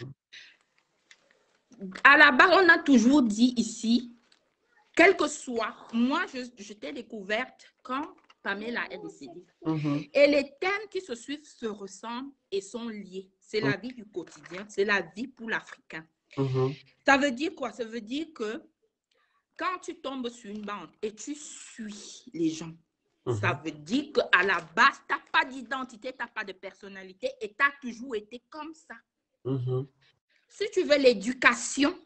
À la base, on a toujours dit ici, quel que soit, moi, je t'ai découverte quand Pamela est décédée. Et les thèmes qui se suivent se ressemblent et sont liés. C'est la vie du quotidien, c'est la vie pour l'Africain. Ça veut dire quoi? Ça veut dire que quand tu tombes sur une bande et tu suis les gens, ça veut dire qu'à la base, tu n'as pas d'identité, tu n'as pas de personnalité et tu as toujours été comme ça. Si tu veux l'éducation,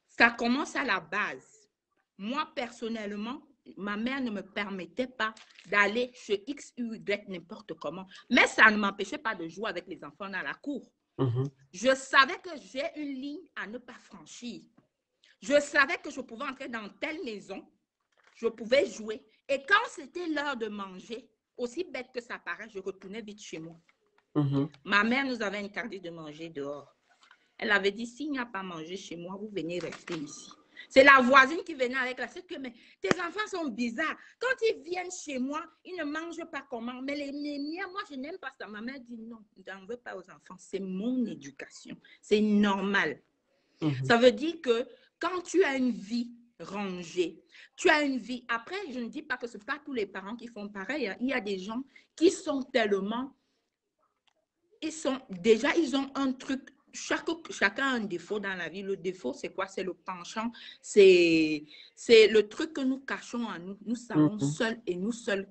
ça commence à la base. Moi, personnellement, ma mère ne me permettait pas d'aller chez X, Y, n'importe comment. Mais ça ne m'empêchait pas de jouer avec les enfants dans la cour. Je savais que j'ai une ligne à ne pas franchir. Je savais que je pouvais entrer dans telle maison, je pouvais jouer. Et quand c'était l'heure de manger, aussi bête que ça paraît, je retournais vite chez moi. Ma mère nous avait interdit de manger dehors. Elle avait dit, s'il n'y a pas mangé chez moi, vous venez rester ici. C'est la voisine qui venait avec la sœur que, mais tes enfants sont bizarres. Quand ils viennent chez moi, ils ne mangent pas comment. Mais les miens, moi, je n'aime pas ça. Ma mère dit, non, je n'en veux pas aux enfants. C'est mon éducation. C'est normal. Ça veut dire que quand tu as une vie rangée, tu as une vie. Après, je ne dis pas que ce n'est pas tous les parents qui font pareil. Hein. Il y a des gens qui sont tellement... ils ont un truc. Chacun a un défaut dans la vie. Le défaut, c'est quoi? C'est le penchant. C'est le truc que nous cachons en nous. Nous savons seuls et nous seuls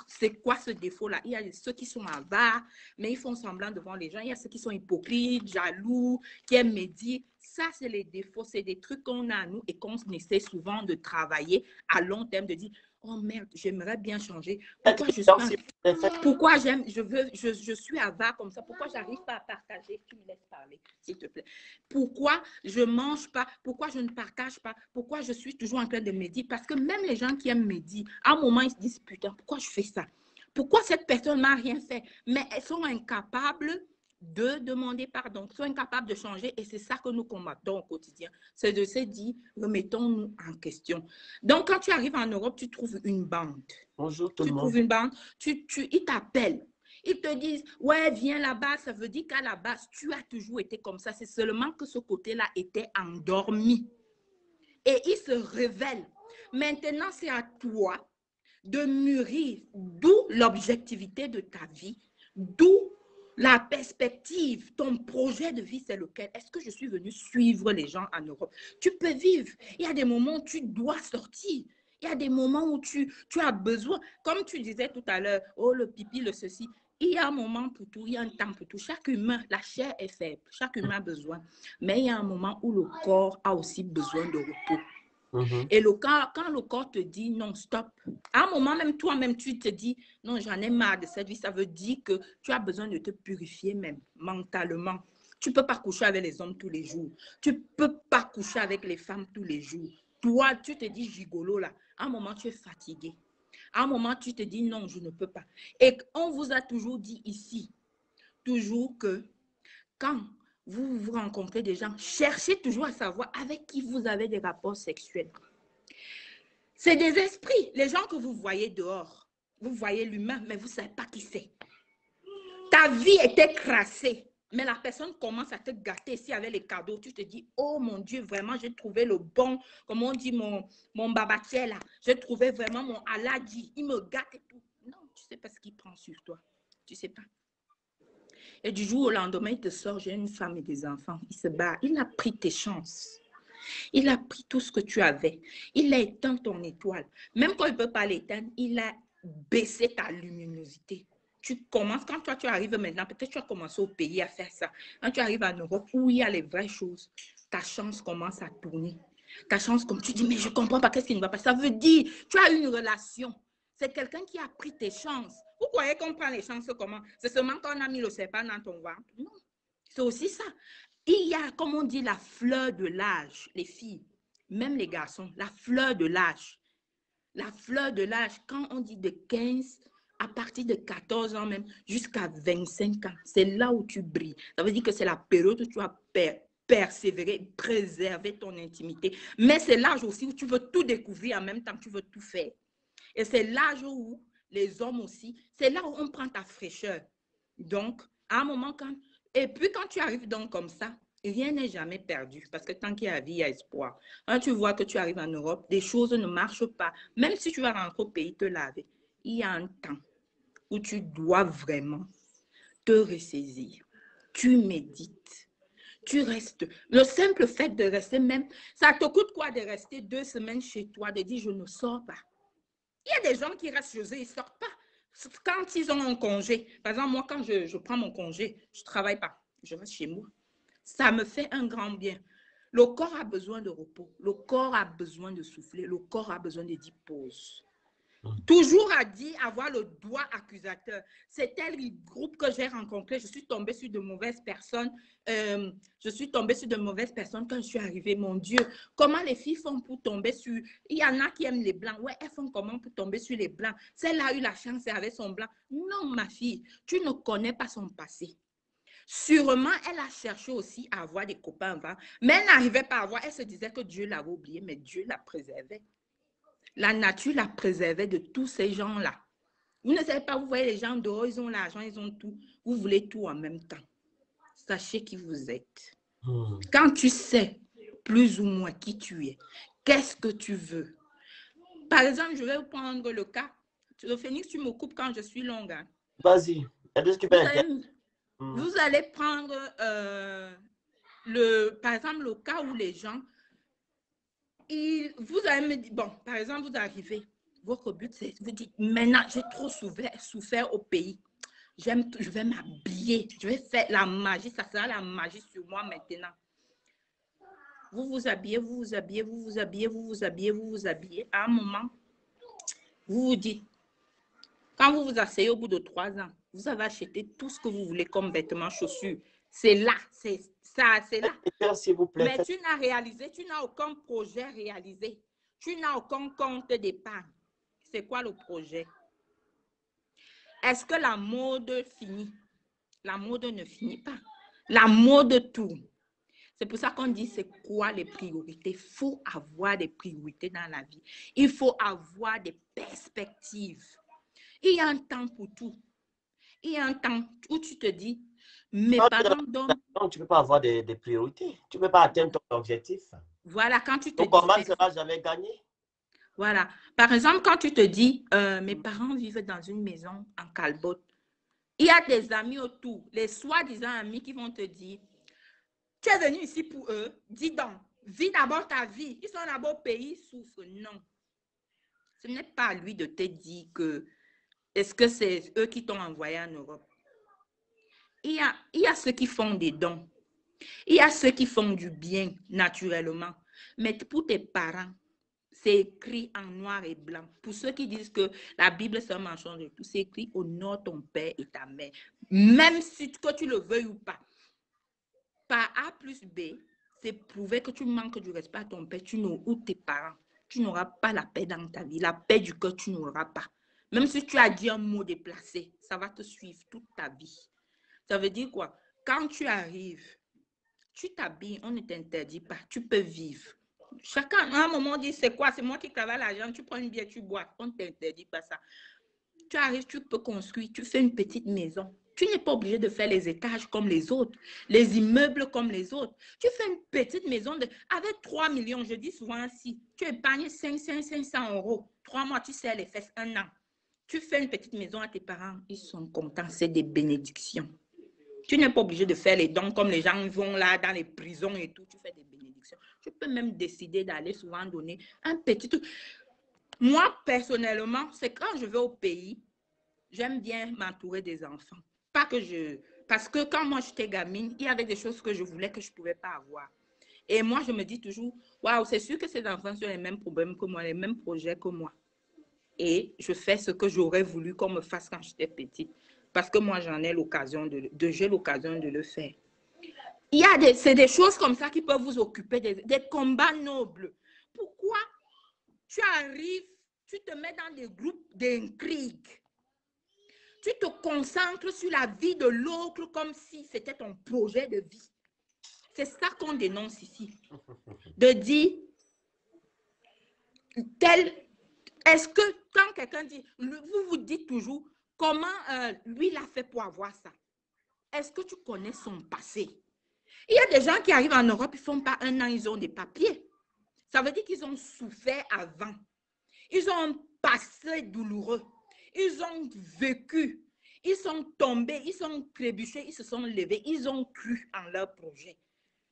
c'est quoi ce défaut-là. Il y a ceux qui sont avares, mais ils font semblant devant les gens. Il y a ceux qui sont hypocrites, jaloux, qui aiment médire. Ça, c'est les défauts. C'est des trucs qu'on a en nous et qu'on essaie souvent de travailler à long terme, de dire, oh merde, j'aimerais bien changer. Pourquoi je suis avare comme ça? Pourquoi j'arrive pas à partager? Tu me laisses parler, s'il te plaît. Pourquoi je mange pas? Pourquoi je ne partage pas? Pourquoi je suis toujours en train de médire? Parce que même les gens qui aiment médire, à un moment, ils se disent, putain, pourquoi je fais ça? Pourquoi cette personne n'a rien fait? Mais elles sont incapables de demander pardon, sont incapables de changer et c'est ça que nous combattons au quotidien. C'est de se dire, remettons-nous en question. Donc, quand tu arrives en Europe, tu trouves une bande. Bonjour tout le monde. Tu trouves une bande, ils t'appellent. Ils te disent, ouais, viens là-bas. Ça veut dire qu'à la base, tu as toujours été comme ça. C'est seulement que ce côté-là était endormi. Et il se révèle. Maintenant, c'est à toi de mûrir, d'où l'objectivité de ta vie, d'où la perspective, ton projet de vie, c'est lequel? Est-ce que je suis venue suivre les gens en Europe? Tu peux vivre. Il y a des moments où tu dois sortir. Il y a des moments où tu as besoin. Comme tu disais tout à l'heure, oh, le pipi, le ceci. Il y a un moment pour tout, il y a un temps pour tout. Chaque humain, la chair est faible. Chaque humain a besoin. Mais il y a un moment où le corps a aussi besoin de repos. Et quand le corps te dit non, stop, à un moment même toi-même, tu te dis non, j'en ai marre de cette vie, ça veut dire que tu as besoin de te purifier même mentalement. Tu ne peux pas coucher avec les hommes tous les jours. Tu ne peux pas coucher avec les femmes tous les jours. Toi, tu te dis gigolo là. À un moment, tu es fatigué. À un moment, tu te dis non, je ne peux pas. Et on vous a toujours dit ici, toujours que quand vous rencontrez des gens, cherchez toujours à savoir avec qui vous avez des rapports sexuels. C'est des esprits. Les gens que vous voyez dehors, vous voyez l'humain, mais vous ne savez pas qui c'est. Ta vie était crassée, mais la personne commence à te gâter ici avec les cadeaux. Tu te dis, oh mon Dieu, vraiment, j'ai trouvé le bon, comme on dit, mon babatier là. J'ai trouvé vraiment mon Aladi. Il me gâte et tout. Non, tu ne sais pas ce qu'il prend sur toi. Tu ne sais pas. Et du jour au lendemain, il te sort, j'ai une femme et des enfants. Il se bat. Il a pris tes chances. Il a pris tout ce que tu avais. Il a éteint ton étoile. Même quand il ne peut pas l'éteindre, il a baissé ta luminosité. Tu commences, quand toi tu arrives maintenant, peut-être tu as commencé au pays à faire ça. Quand tu arrives en Europe où il y a les vraies choses, ta chance commence à tourner. Ta chance, comme tu dis, mais je ne comprends pas, qu'est-ce qui ne va pas. Ça veut dire, tu as une relation. C'est quelqu'un qui a pris tes chances. Vous croyez qu'on prend les chances comment? C'est seulement qu'on a mis le serpent dans ton ventre? Non, c'est aussi ça. Il y a, comme on dit, la fleur de l'âge, les filles, même les garçons, la fleur de l'âge. La fleur de l'âge, quand on dit de 15, à partir de 14 ans même, jusqu'à 25 ans, c'est là où tu brilles. Ça veut dire que c'est la période où tu vas persévérer, préserver ton intimité. Mais c'est l'âge aussi où tu veux tout découvrir en même temps, tu veux tout faire. Et c'est l'âge où les hommes aussi, c'est là où on prend ta fraîcheur. Donc, à un moment, et puis quand tu arrives donc comme ça, rien n'est jamais perdu. Parce que tant qu'il y a vie, il y a espoir. Quand tu vois que tu arrives en Europe, des choses ne marchent pas. Même si tu vas rentrer au pays te laver, il y a un temps où tu dois vraiment te ressaisir. Tu médites. Tu restes. Le simple fait de rester même, ça te coûte quoi de rester 2 semaines chez toi, de dire je ne sors pas. Il y a des gens qui restent chez eux, ils ne sortent pas. Quand ils ont un congé, par exemple, moi, quand je prends mon congé, je ne travaille pas, je reste chez moi. Ça me fait un grand bien. Le corps a besoin de repos, le corps a besoin de souffler, le corps a besoin de dire pause. Toujours à dire, avoir le doigt accusateur. C'est tel groupe que j'ai rencontré, je suis tombée sur de mauvaises personnes. Je suis tombée sur de mauvaises personnes quand je suis arrivée. Mon Dieu, comment les filles font pour tomber sur... Il y en a qui aiment les blancs. Ouais, elles font comment pour tomber sur les blancs? Celle-là a eu la chance, c'est avec son blanc. Non, ma fille, tu ne connais pas son passé. Sûrement, elle a cherché aussi à avoir des copains avant, mais elle n'arrivait pas à avoir. Elle se disait que Dieu l'avait oublié, mais Dieu la préservait. La nature la préservait de tous ces gens-là. Vous ne savez pas, vous voyez les gens dehors, ils ont l'argent, ils ont tout. Vous voulez tout en même temps. Sachez qui vous êtes. Quand tu sais plus ou moins qui tu es, qu'est-ce que tu veux? Par exemple, je vais vous prendre le cas. Le Phénix, tu me coupes quand je suis longue. Hein. Vas-y. Vous allez prendre, par exemple, le cas où les gens, vous allez me dire, bon, par exemple, vous arrivez, votre but, c'est, vous dites, maintenant, j'ai trop souffert au pays. Je vais m'habiller, je vais faire la magie, ça sera la magie sur moi maintenant. Vous vous habillez, vous vous habillez, vous vous habillez, vous vous habillez, vous vous habillez. À un moment, vous vous dites, quand vous vous asseyez au bout de 3 ans, vous avez acheté tout ce que vous voulez comme vêtements, chaussures. C'est là, c'est ça, c'est là. S'il vous plaît. Mais tu n'as réalisé, tu n'as aucun projet réalisé. Tu n'as aucun compte d'épargne. C'est quoi le projet? Est-ce que la mode finit? La mode ne finit pas. La mode tourne. C'est pour ça qu'on dit c'est quoi les priorités. Il faut avoir des priorités dans la vie. Il faut avoir des perspectives. Il y a un temps pour tout. Il y a un temps où tu te dis, mes parents donnent... Tu ne peux pas avoir des priorités. Tu ne peux pas atteindre ton objectif. Voilà, quand tu te dis... Comment sera jamais gagné? Voilà. Par exemple, quand tu te dis, mes parents vivent dans une maison en calbotte, il y a des amis autour, les soi-disant amis qui vont te dire, tu es venu ici pour eux, dis donc, vis d'abord ta vie. Ils sont là-bas au pays, ils souffrent. Non. Ce n'est pas à lui de te dire que, est-ce que c'est eux qui t'ont envoyé en Europe? Il y a ceux qui font des dons. Il y a ceux qui font du bien naturellement. Mais pour tes parents, c'est écrit en noir et blanc. Pour ceux qui disent que la Bible c'est un mensonge et tout, c'est écrit honore ton père et ta mère. Même si que tu le veuilles ou pas. Par A plus B, c'est prouvé que tu manques du respect à ton père ou tes parents. Tu n'auras pas la paix dans ta vie. La paix du cœur, tu n'auras pas. Même si tu as dit un mot déplacé, ça va te suivre toute ta vie. Ça veut dire quoi? Quand tu arrives, tu t'habilles, on ne t'interdit pas. Tu peux vivre. Chacun, à un moment, dit, c'est quoi? C'est moi qui travaille l'argent, tu prends une bière, tu bois. On ne t'interdit pas ça. Tu arrives, tu peux construire, tu fais une petite maison. Tu n'es pas obligé de faire les étages comme les autres, les immeubles comme les autres. Tu fais une petite maison avec 3 millions. Je dis souvent, si tu épargnes 500 €, 3 mois, tu serres les fesses, 1 an. Tu fais une petite maison à tes parents, ils sont contents, c'est des bénédictions. Tu n'es pas obligé de faire les dons comme les gens vont là dans les prisons et tout. Tu fais des bénédictions. Tu peux même décider d'aller souvent donner un petit truc. Moi, personnellement, c'est quand je vais au pays, j'aime bien m'entourer des enfants. Pas que je... Parce que quand moi, j'étais gamine, il y avait des choses que je voulais que je ne pouvais pas avoir. Et moi, je me dis toujours, waouh, c'est sûr que ces enfants ont les mêmes problèmes que moi, les mêmes projets que moi. Et je fais ce que j'aurais voulu qu'on me fasse quand j'étais petite. Parce que moi, j'en ai l'occasion j'ai l'occasion de le faire. C'est des choses comme ça qui peuvent vous occuper, des combats nobles. Pourquoi tu arrives, tu te mets dans des groupes d'intrigue? Tu te concentres sur la vie de l'autre comme si c'était ton projet de vie. C'est ça qu'on dénonce ici. De dire, est-ce que quand quelqu'un dit, vous vous dites toujours, comment lui l'a fait pour avoir ça? Est-ce que tu connais son passé? Il y a des gens qui arrivent en Europe, ils ne font pas 1 an, ils ont des papiers. Ça veut dire qu'ils ont souffert avant. Ils ont un passé douloureux. Ils ont vécu. Ils sont tombés, ils sont trébuchés, ils se sont levés. Ils ont cru en leur projet.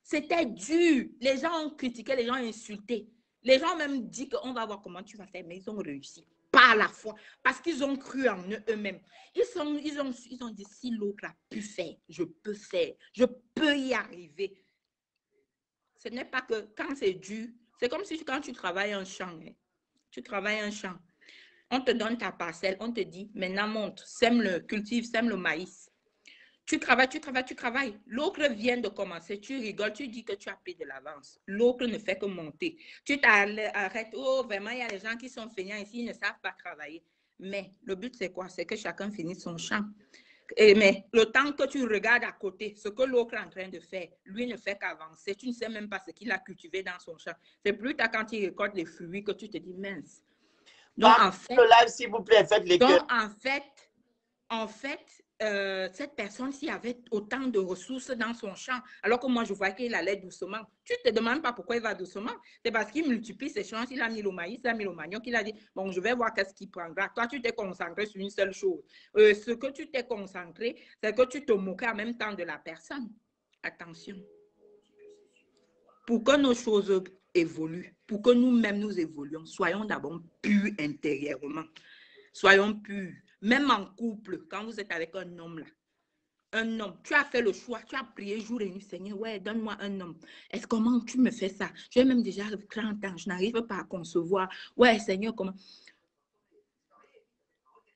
C'était dur. Les gens ont critiqué, les gens ont insulté. Les gens ont même dit qu'on va voir comment tu vas faire, mais ils ont réussi. Par la foi, parce qu'ils ont cru en eux-mêmes. Ils ont dit, si l'autre a pu faire, je peux faire, je peux y arriver. Ce n'est pas que quand c'est dur, c'est comme si quand tu travailles un champ, tu travailles un champ, on te donne ta parcelle, on te dit, maintenant monte, cultive, sème le maïs. Tu travailles, tu travailles, tu travailles. L'autre vient de commencer, tu rigoles, tu dis que tu as pris de l'avance. L'autre ne fait que monter. Tu t'arrêtes, oh, vraiment, il y a des gens qui sont feignants ici, ils ne savent pas travailler. Mais le but, c'est quoi? C'est que chacun finisse son champ. Mais le temps que tu regardes à côté, ce que l'autre est en train de faire, lui ne fait qu'avancer. Tu ne sais même pas ce qu'il a cultivé dans son champ. C'est plus tard quand il récolte les fruits que tu te dis mince. Donc, en fait, le live, s'il vous plaît, faites les cœurs. En fait, cette personne-ci avait autant de ressources dans son champ, alors que moi, je vois qu'il allait doucement. Tu ne te demandes pas pourquoi il va doucement. C'est parce qu'il multiplie ses chances. Il a mis le maïs, il a mis le manioc, il a dit, bon, je vais voir qu'est-ce qu'il prendra. Toi, tu t'es concentré sur une seule chose. Ce que tu t'es concentré, c'est que tu te moquais en même temps de la personne. Attention. Pour que nos choses évoluent, pour que nous-mêmes nous évoluions, soyons d'abord purs intérieurement. Soyons purs. Même en couple, quand vous êtes avec un homme là, un homme, tu as fait le choix, tu as prié jour et nuit, Seigneur, ouais, donne-moi un homme. Est-ce comment tu me fais ça? J'ai même déjà 30 ans, je n'arrive pas à concevoir. Ouais, Seigneur, comment?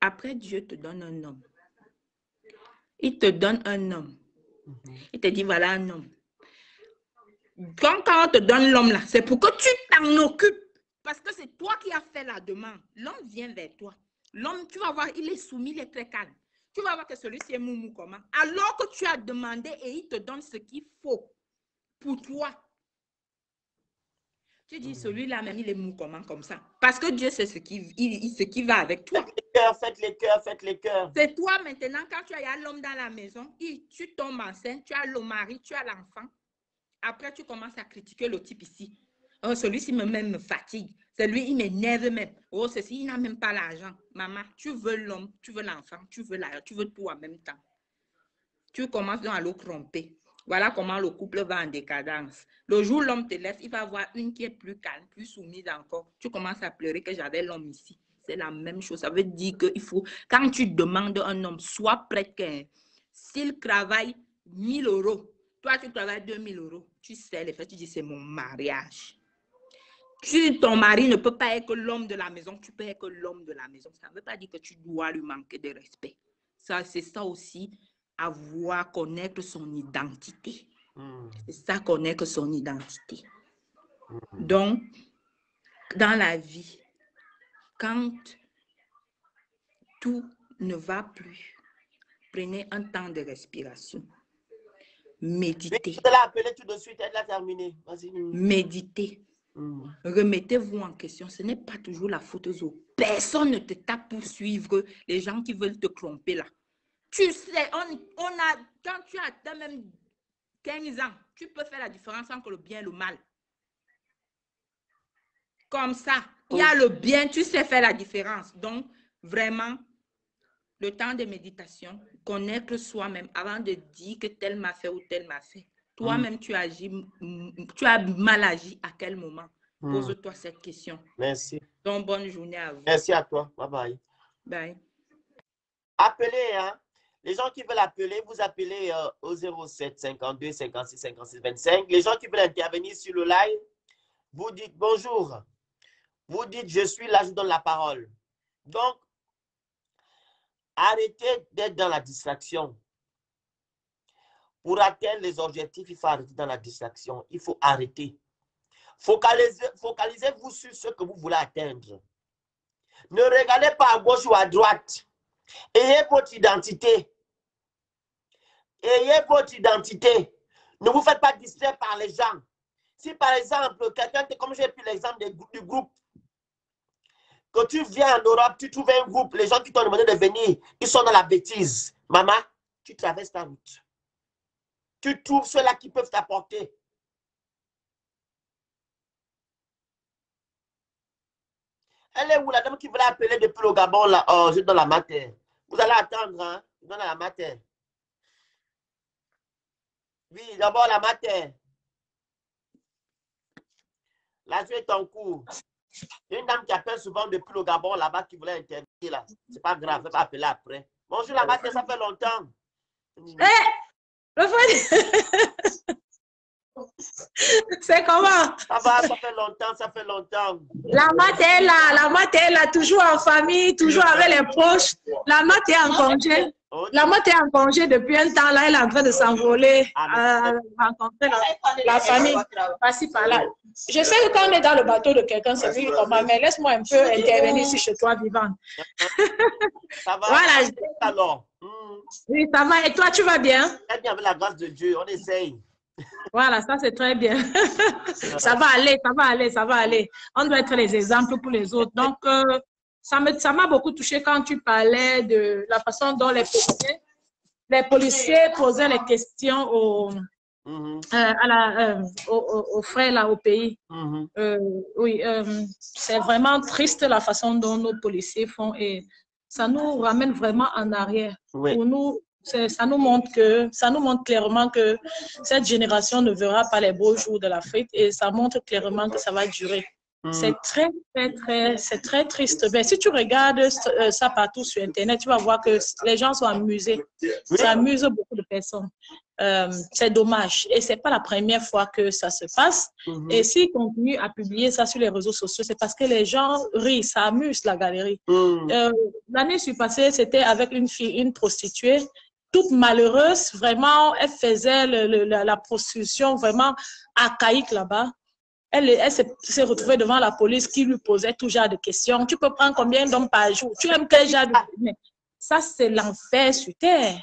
Après, Dieu te donne un homme. Il te donne un homme. Il te dit, voilà un homme. Quand on te donne l'homme là, c'est pour que tu t'en occupes. Parce que c'est toi qui as fait la demande. L'homme vient vers toi. L'homme, tu vas voir, il est soumis, il est très calme. Tu vas voir que celui-ci est moumou comment. Alors que tu as demandé et il te donne ce qu'il faut pour toi. Tu dis, celui-là même, il est mou comment comme ça. Parce que Dieu sait ce qui va avec toi. Faites les cœurs, faites les cœurs, faites les cœurs. C'est toi maintenant, quand tu as l'homme dans la maison, tu tombes enceinte, tu as le mari, tu as l'enfant. Après, tu commences à critiquer le type ici. Oh, celui-ci me fatigue. Celui, il m'énerve même. Oh, ceci, il n'a même pas l'argent. Maman, tu veux l'homme, tu veux l'enfant, tu veux tout en même temps. Tu commences donc à le tromper. Voilà comment le couple va en décadence. Le jour où l'homme te laisse, il va avoir une qui est plus calme, plus soumise encore. Tu commences à pleurer que j'avais l'homme ici. C'est la même chose. Ça veut dire qu'il faut, quand tu demandes un homme, sois prêt que s'il travaille 1 000 €, toi, tu travailles 2 000 €. Tu sais les faits, tu dis, c'est mon mariage. Ton mari ne peut pas être l'homme de la maison, tu peux être l'homme de la maison. Ça ne veut pas dire que tu dois lui manquer de respect. C'est ça aussi, connaître son identité. C'est ça, connaître son identité. Donc, dans la vie, quand tout ne va plus, prenez un temps de respiration. Méditez. Je l'ai appelé tout de suite, elle l'a terminé. Vas-y. Méditez. Remettez-vous en question. Ce n'est pas toujours la faute des autres. Personne ne te tape pour suivre les gens qui veulent te tromper là. Tu sais, quand tu as même 15 ans, tu peux faire la différence entre le bien et le mal. Comme ça, il y a le bien, tu sais faire la différence. Donc, vraiment, le temps de méditation, connaître soi-même avant de dire que tel m'a fait ou tel m'a fait. Toi-même, tu as mal agi à quel moment? Pose-toi cette question. Merci. Donc, bonne journée à vous. Merci à toi. Bye bye. Bye. Appelez, hein. Les gens qui veulent appeler, vous appelez au 07 52 56 56 25. Les gens qui veulent intervenir sur le live, vous dites bonjour. Vous dites je suis là, je donne la parole. Donc, arrêtez d'être dans la distraction. Pour atteindre les objectifs, il faut arrêter dans la distraction. Il faut arrêter. Focalisez-vous sur ce que vous voulez atteindre. Ne regardez pas à gauche ou à droite. Ayez votre identité. Ayez votre identité. Ne vous faites pas distraire par les gens. Si par exemple, quelqu'un, comme j'ai pris l'exemple du groupe, que tu viens en Europe, tu trouves un groupe, les gens qui t'ont demandé de venir, ils sont dans la bêtise. Maman, tu traverses ta route. Tu trouves ceux-là qui peuvent t'apporter. Elle est où la dame qui voulait appeler depuis le Gabon là? Oh, je donne la matin. Vous allez attendre, hein? Je donne la matin. Oui, d'abord la matin. Là, je est en cours. Il y a une dame qui appelle souvent depuis le Gabon là-bas qui voulait intervenir là. C'est pas grave, elle va appeler après. Bonjour la matin, ça fait longtemps. Le frère. C'est comment? Ça va, ça fait longtemps, ça fait longtemps. La Mat est là, toujours en famille, toujours avec les proches. La Mat est en congé. La Mat est en congé depuis un temps, là, elle est en train de s'envoler, rencontrer la famille, par-ci, par-là. Je sais que quand on est dans le bateau de quelqu'un, c'est plus comment, mais laisse-moi un peu intervenir ici chez toi, vivante. Ça va? Voilà. Alors. Oui, ça va. Et toi, tu vas bien? Très bien, avec la grâce de Dieu, on essaye. Voilà, ça c'est très bien. Ça va aller, ça va aller, ça va aller. On doit être les exemples pour les autres. Donc, ça m'a beaucoup touché quand tu parlais de la façon dont les policiers posaient les questions aux frères là, au pays. Oui, c'est vraiment triste la façon dont nos policiers font et ça nous ramène vraiment en arrière. Oui. Pour nous, ça nous montre clairement que cette génération ne verra pas les beaux jours de l'Afrique et ça montre clairement que ça va durer. C'est très triste. Mais si tu regardes ça partout sur Internet, tu vas voir que les gens sont amusés. Ça amuse beaucoup de personnes. C'est dommage. Et c'est pas la première fois que ça se passe. Et s'ils continuent à publier ça sur les réseaux sociaux, c'est parce que les gens rient, ça amuse la galerie. L'année passée, c'était avec une fille, une prostituée, toute malheureuse. Vraiment, elle faisait la prostitution vraiment archaïque là-bas. Elle s'est retrouvée devant la police qui lui posait tout genre de questions. Tu peux prendre combien d'hommes par jour? Tu aimes quel genre de... Ça, c'est l'enfer sur terre.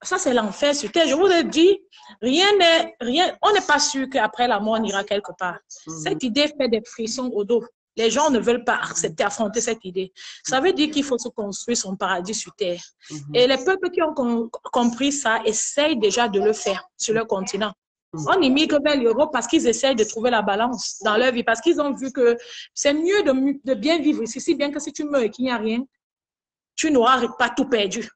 Ça, c'est l'enfer sur terre. Je vous ai dit, on n'est pas sûr qu'après la mort, on ira quelque part. Cette idée fait des frissons au dos. Les gens ne veulent pas accepter, affronter cette idée. Ça veut dire qu'il faut se construire son paradis sur terre. Et les peuples qui ont compris ça essayent déjà de le faire sur leur continent. On immigre vers l'Europe parce qu'ils essayent de trouver la balance dans leur vie, parce qu'ils ont vu que c'est mieux de bien vivre ici, si bien que si tu meurs et qu'il n'y a rien, tu n'auras pas tout perdu.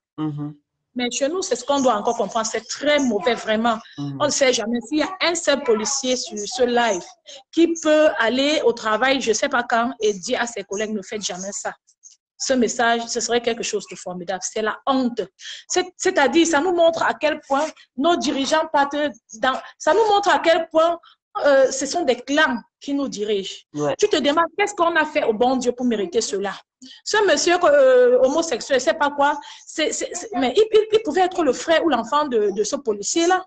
Mais chez nous, c'est ce qu'on doit encore comprendre. C'est très mauvais, vraiment. On ne sait jamais s'il y a un seul policier sur ce live qui peut aller au travail, je ne sais pas quand, et dire à ses collègues, ne faites jamais ça. Ce message, ce serait quelque chose de formidable. C'est la honte. C'est-à-dire, ça nous montre à quel point nos dirigeants partent dans... Ça nous montre à quel point ce sont des clans qui nous dirigent. Tu te demandes, qu'est-ce qu'on a fait au bon Dieu pour mériter cela? Ce monsieur homosexuel, je ne sais pas quoi, mais il pouvait être le frère ou l'enfant de ce policier-là.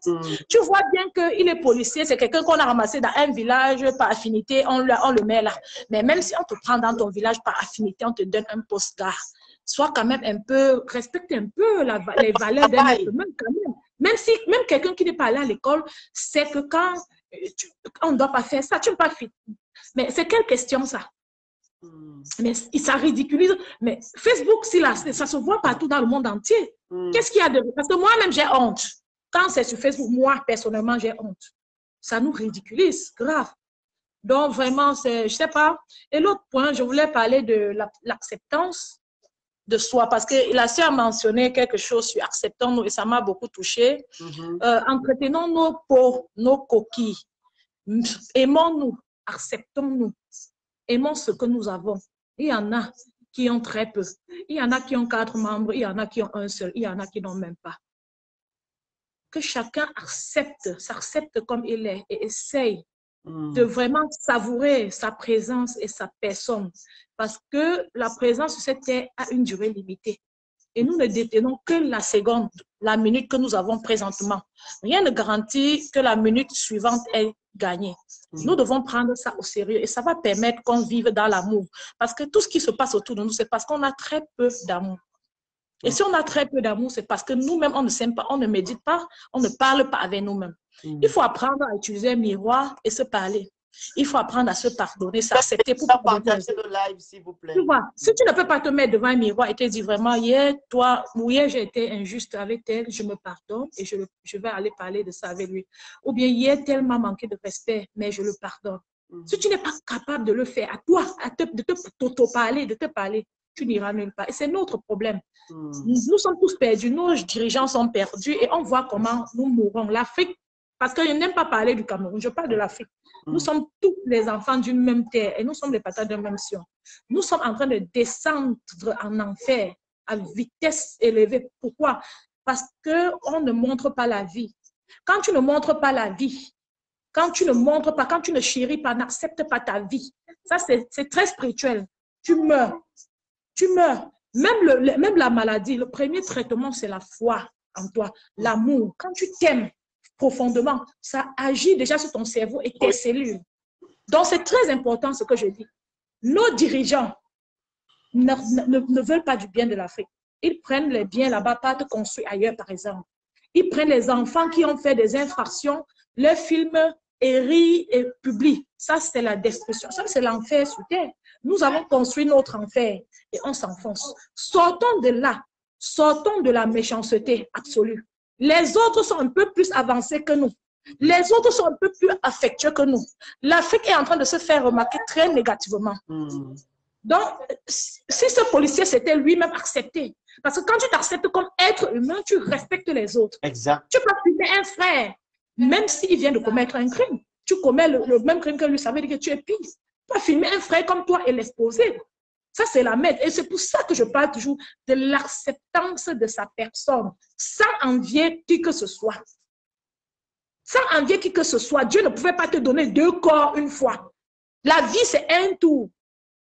Tu vois bien qu'il est policier, c'est quelqu'un qu'on a ramassé dans un village par affinité, on le met là. Mais même si on te prend dans ton village par affinité, on te donne un poste gars, sois quand même un peu, respecte un peu les valeurs d'un être humain quand même. Même quelqu'un qui n'est pas allé à l'école, c'est que quand On ne doit pas faire ça, tu ne peux pas faire. Mais c'est quelle question ça? Mais ça ridiculise. Mais Facebook, ça se voit partout dans le monde entier. Qu'est-ce qu'il y a de... Parce que moi-même, j'ai honte. Quand c'est sur Facebook, moi, personnellement, j'ai honte. Ça nous ridiculise, grave. Donc, vraiment, je ne sais pas. Et l'autre point, je voulais parler de l'acceptance de soi. Parce que la sœur a mentionné quelque chose sur acceptons-nous et ça m'a beaucoup touchée. Entretenons nos peaux, nos coquilles. Aimons-nous, acceptons-nous. Aimons ce que nous avons. Il y en a qui ont très peu. Il y en a qui ont 4 membres. Il y en a qui ont un seul. Il y en a qui n'ont même pas. Que chacun s'accepte comme il est et essaye de vraiment savourer sa présence et sa personne. Parce que la présence sur cette terre a une durée limitée. Et nous ne détenons que la seconde, la minute que nous avons présentement. Rien ne garantit que la minute suivante est gagnée. Nous devons prendre ça au sérieux et ça va permettre qu'on vive dans l'amour. Parce que tout ce qui se passe autour de nous, c'est parce qu'on a très peu d'amour. Et si on a très peu d'amour, c'est parce que nous-mêmes, on ne s'aime pas, on ne médite pas, on ne parle pas avec nous-mêmes. Il faut apprendre à utiliser un miroir et se parler. Il faut apprendre à se pardonner, s'accepter pour partager le live, s'il vous plaît. Tu vois, si tu ne peux pas te mettre devant un miroir et te dire vraiment, hier, j'ai été injuste avec elle, je me pardonne et je vais aller parler de ça avec lui. Ou bien, hier, tel m'a manqué de respect, mais je le pardonne. Si tu n'es pas capable de le faire à toi, de t'auto-parler, de te parler, tu n'iras nulle part. Et c'est notre problème. Nous sommes tous perdus, nos dirigeants sont perdus et on voit comment nous mourons. L'Afrique, parce que je n'aime pas parler du Cameroun, je parle de l'Afrique. Nous sommes tous les enfants d'une même terre et nous sommes les patates d'un même sion. Nous sommes en train de descendre en enfer à vitesse élevée. Pourquoi? Parce qu'on ne montre pas la vie. Quand tu ne montres pas la vie, quand tu ne montres pas, quand tu ne chéris pas, n'acceptes pas ta vie, ça c'est très spirituel. Tu meurs. Tu meurs. Même la maladie, le premier traitement, c'est la foi en toi, l'amour. Quand tu t'aimes profondément, ça agit déjà sur ton cerveau et tes cellules. Donc, c'est très important ce que je dis. Nos dirigeants ne veulent pas du bien de l'Afrique. Ils prennent les biens là-bas, partent construire ailleurs, par exemple. Ils prennent les enfants qui ont fait des infractions, les filment et rient et publient. Ça, c'est la destruction. Ça, c'est l'enfer sur terre. Nous avons construit notre enfer et on s'enfonce. Sortons de là. Sortons de la méchanceté absolue. Les autres sont un peu plus avancés que nous. Les autres sont un peu plus affectueux que nous. L'Afrique est en train de se faire remarquer très négativement. Donc, si ce policier s'était lui-même accepté, parce que quand tu t'acceptes comme être humain, tu respectes les autres. Exact. Tu peux filmer un frère, même s'il vient de commettre un crime. Tu commets le même crime que lui, ça veut dire que tu es pire. Tu peux filmer un frère comme toi et l'exposer. Ça, c'est la merde. Et c'est pour ça que je parle toujours de l'acceptance de sa personne, sans envier qui que ce soit. Sans envier qui que ce soit. Dieu ne pouvait pas te donner 2 corps une fois. La vie, c'est un tour.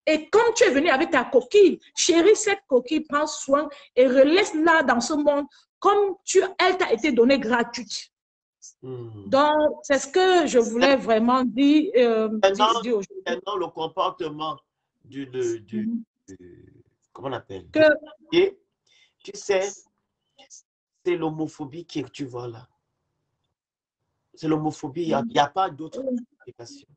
Et comme tu es venu avec ta coquille, chéris cette coquille, prends soin et relaisse-la dans ce monde comme elle t'a été donnée gratuite. Donc, c'est ce que je voulais vraiment dire. Maintenant, le comportement comment on appelle? Et tu sais, c'est l'homophobie que tu vois là. C'est l'homophobie, il n'y a pas d'autre explication.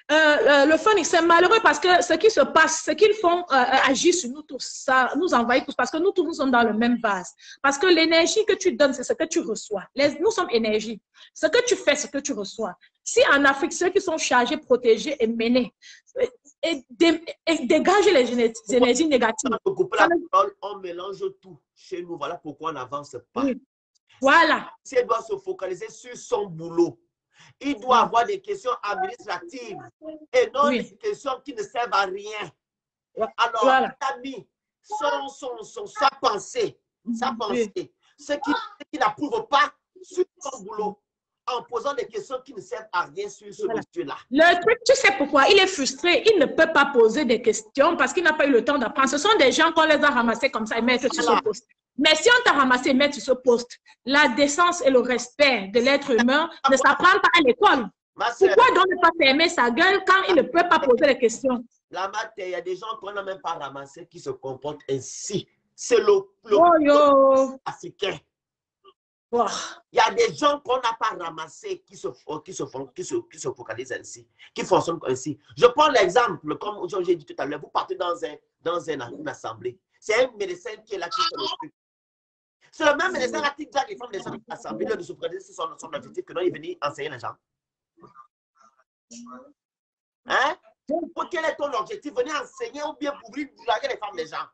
Le Phoenix, c'est malheureux parce que ce qui se passe, ce qu'ils font agir sur nous tous, ça nous envahit tous parce que nous tous nous sommes dans le même vase. Parce que l'énergie que tu donnes, c'est ce que tu reçois. Nous sommes énergie. Ce que tu fais, ce que tu reçois. Si en Afrique, ceux qui sont chargés, protégés et menés, et dégager les énergies négatives. On mélange tout chez nous. Voilà pourquoi on n'avance pas. Oui. Voilà. Si elle doit se focaliser sur son boulot, il doit avoir des questions administratives et non des questions qui ne servent à rien. Alors, voilà. Ami, sa pensée, ce qui n'approuve pas sur son boulot, en posant des questions qui ne servent à rien sur ce monsieur-là. Le truc, tu sais pourquoi? Il est frustré, il ne peut pas poser des questions parce qu'il n'a pas eu le temps d'apprendre. Ce sont des gens qu'on les a ramassés comme ça et mettre sur ce poste. Mais si on t'a ramassé et mettre sur ce poste, la décence et le respect de l'être humain ne s'apprend pas à l'école. Pourquoi donc ne pas fermer sa gueule quand il ne peut pas poser des questions? La matière, il y a des gens qu'on n'a même pas ramassés qui se comportent ainsi. C'est le africain. Wow. Il y a des gens qu'on n'a pas ramassés qui se focalisent ainsi, qui fonctionnent ainsi. Je prends l'exemple, comme j'ai dit tout à l'heure, vous partez dans une assemblée. C'est un médecin qui est là qui fait le truc. C'est le même médecin là qui dit à les femmes des gens de l'assemblée de se focaliser sur son objectif que non, il est venu enseigner les gens. Hein? Quel est ton objectif? Venir enseigner ou bien pour draguer les femmes des gens?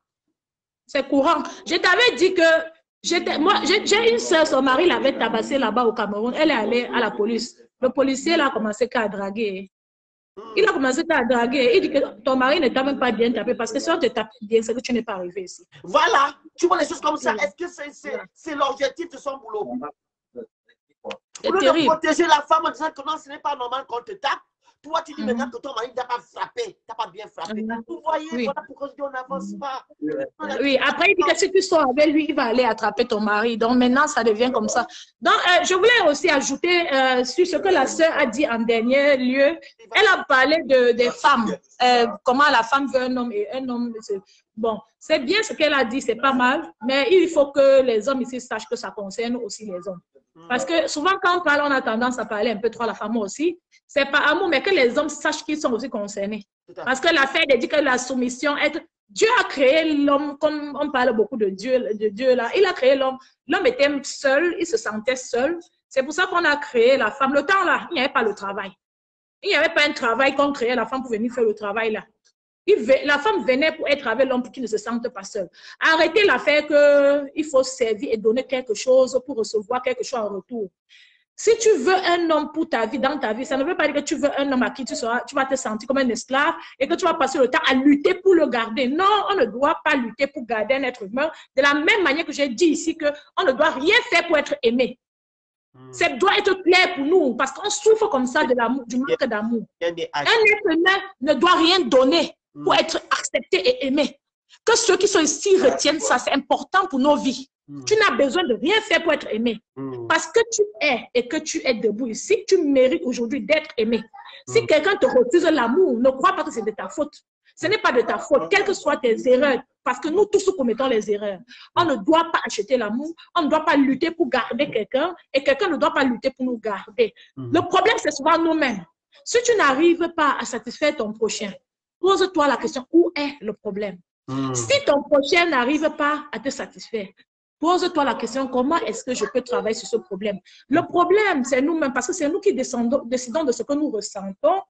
C'est courant. Je t'avais dit que moi, j'ai une soeur, son mari l'avait tabassée là-bas au Cameroun. Elle est allée à la police. Le policier là, a commencé qu'à draguer. Il a commencé à draguer. Il dit que ton mari ne t'a même pas bien tapé parce que si on te tape bien, c'est que tu n'es pas arrivé ici. Voilà. Tu vois les choses comme ça. Est-ce que c'est l'objectif de son boulot? C'est Au lieu terrible. de protéger la femme en disant que non, ce n'est pas normal qu'on te tape. Toi, tu dis maintenant que ton mari ne t'a pas frappé, t'a pas bien frappé. Vous voyez, voilà pourquoi je dis on n'avance pas. Oui, après, il dit que si tu sors avec lui, il va aller attraper ton mari. Donc maintenant, ça devient comme ça. Donc, je voulais aussi ajouter sur ce que la sœur a dit en dernier lieu. Elle a parlé des femmes. Comment la femme veut un homme et un homme. Bon, c'est bien ce qu'elle a dit, c'est pas mal. Mais il faut que les hommes ici sachent que ça concerne aussi les hommes. Parce que souvent, quand on parle, on a tendance à parler un peu trop à la femme aussi. C'est pas amour, mais que les hommes sachent qu'ils sont aussi concernés. Parce que l'affaire dit que la soumission, Dieu a créé l'homme, comme on parle beaucoup de Dieu là, il a créé l'homme. L'homme était seul, il se sentait seul. C'est pour ça qu'on a créé la femme. Le temps là, il n'y avait pas le travail. Il n'y avait pas un travail qu'on créait la femme pour venir faire le travail là. La femme venait pour être avec l'homme pour qu'il ne se sente pas seul. Arrêtez l'affaire qu'il faut servir et donner quelque chose pour recevoir quelque chose en retour. Si tu veux un homme pour ta vie, dans ta vie, ça ne veut pas dire que tu veux un homme à qui tu vas te sentir comme un esclave et que tu vas passer le temps à lutter pour le garder. Non, on ne doit pas lutter pour garder un être humain. De la même manière que j'ai dit ici qu'on ne doit rien faire pour être aimé. Ça doit être clair pour nous parce qu'on souffre comme ça de l'amour, du manque d'amour. Un être humain ne doit rien donner pour être accepté et aimé. Que ceux qui sont ici retiennent ça, c'est important pour nos vies. Tu n'as besoin de rien faire pour être aimé. Parce que tu es et que tu es debout ici, tu mérites aujourd'hui d'être aimé. Si quelqu'un te refuse l'amour, ne crois pas que c'est de ta faute. Ce n'est pas de ta faute, quelles que soient tes erreurs, parce que nous tous commettons les erreurs. On ne doit pas acheter l'amour, on ne doit pas lutter pour garder quelqu'un et quelqu'un ne doit pas lutter pour nous garder. Le problème, c'est souvent nous-mêmes. Si tu n'arrives pas à satisfaire ton prochain, pose-toi la question, où est le problème? Si ton prochain n'arrive pas à te satisfaire, pose-toi la question, comment est-ce que je peux travailler sur ce problème? Le problème, c'est nous-mêmes, parce que c'est nous qui décidons de ce que nous ressentons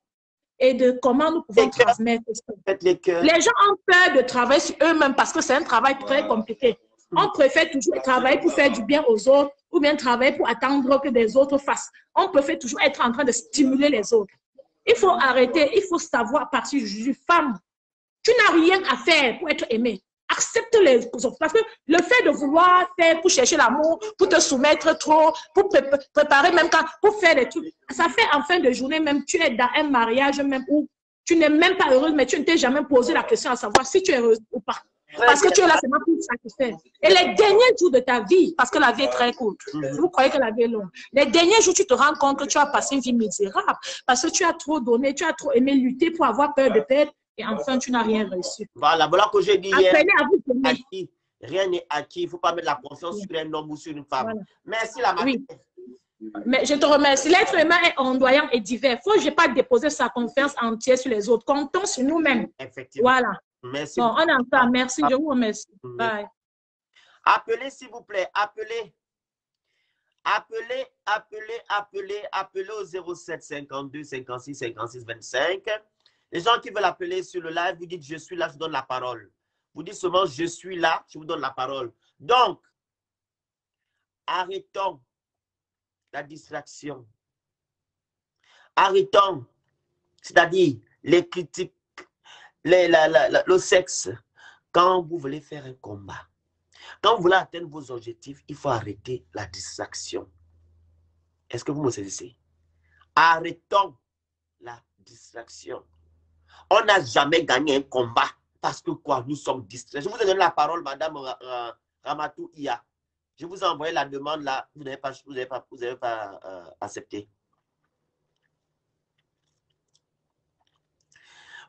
et de comment nous pouvons transmettre ça. Les gens ont peur de travailler sur eux-mêmes parce que c'est un travail très compliqué. On préfère toujours travailler pour faire du bien aux autres ou bien travailler pour attendre que des autres fassent. On préfère toujours être en train de stimuler les autres. Il faut arrêter, il faut savoir partir du femme. Tu n'as rien à faire pour être aimé. Accepte les autres. Parce que le fait de vouloir faire pour chercher l'amour, pour te soumettre trop, pour préparer même quand, pour faire des trucs, ça fait en fin de journée même, tu es dans un mariage même où tu n'es même pas heureuse, mais tu ne t'es jamais posé la question à savoir si tu es heureuse ou pas. Parce que tu es là seulement pour satisfaire. Et les derniers jours de ta vie, parce que la vie est très courte, vous croyez que la vie est longue, les derniers jours, tu te rends compte que tu as passé une vie misérable parce que tu as trop donné, tu as trop aimé lutter pour avoir peur de perdre. Et enfin, tu n'as rien reçu. Voilà, voilà que j'ai dit hier. Apprenez à vous aimer. Rien n'est acquis. Il ne faut pas mettre la confiance sur un homme ou sur une femme. Voilà. Merci, la mère. Oui. Mais je te remercie. L'être humain est ondoyant et divers. Il ne faut pas déposer sa confiance entière sur les autres. Comptons sur nous-mêmes. Effectivement. Voilà. Merci. Bon, on entend. Merci. Je vous remercie. Bye. Appelez, s'il vous plaît. Appelez. Appelez au 07 52 56 56 25. Les gens qui veulent appeler sur le live, vous dites je suis là, je vous donne la parole. Vous dites seulement je suis là, je vous donne la parole. Donc, arrêtons la distraction. Arrêtons, c'est-à-dire les critiques, le sexe. Quand vous voulez faire un combat, quand vous voulez atteindre vos objectifs, il faut arrêter la distraction. Est-ce que vous me saisissez? Arrêtons la distraction. On n'a jamais gagné un combat parce que quoi, nous sommes distraits. Je vous ai donné la parole, Madame Ramatou Iya. Je vous ai envoyé la demande là, vous n'avez pas accepté.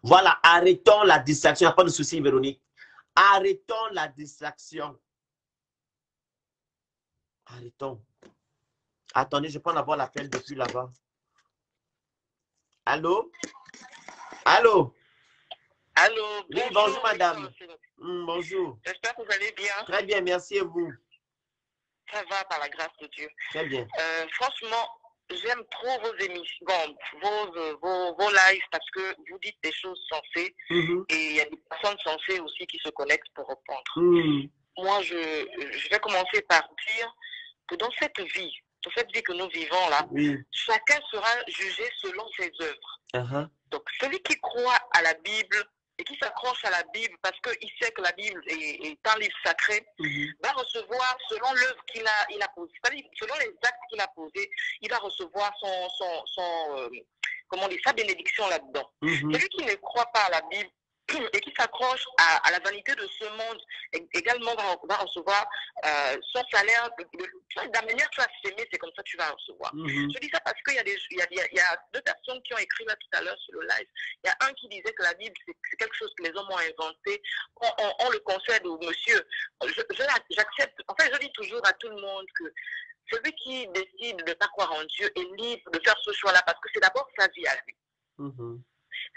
Voilà, arrêtons la distraction. Il n'y a pas de souci, Véronique. Arrêtons la distraction. Arrêtons. Attendez, je prends d'abord l'appel depuis là-bas. Allô? Allô? Allô, Oui, bonjour madame. Bonjour. J'espère que vous allez bien. Très bien, merci et vous? Ça va par la grâce de Dieu. Très bien. Franchement, j'aime trop vos émissions, vos lives parce que vous dites des choses sensées et il y a des personnes sensées aussi qui se connectent pour répondre. Moi, je vais commencer par dire que dans cette vie que nous vivons là, chacun sera jugé selon ses œuvres. Donc, celui qui croit à la Bible et qui s'accroche à la Bible parce qu'il sait que la Bible est un livre sacré, va recevoir selon l'œuvre qu'il a posée, c'est-à-dire selon les actes qu'il a posés, il va recevoir sa bénédiction là-dedans. Celui qui ne croit pas à la Bible et qui s'accroche à la vanité de ce monde également va recevoir son salaire de la manière que tu as s'aimer, c'est comme ça que tu vas recevoir. Je dis ça parce qu'il y a deux personnes qui ont écrit là tout à l'heure sur le live. Il y a un qui disait que la Bible c'est quelque chose que les hommes ont inventé. On le concède au monsieur. J'accepte. En fait, je dis toujours à tout le monde que celui qui décide de ne pas croire en Dieu est libre de faire ce choix-là parce que c'est d'abord sa vie à lui.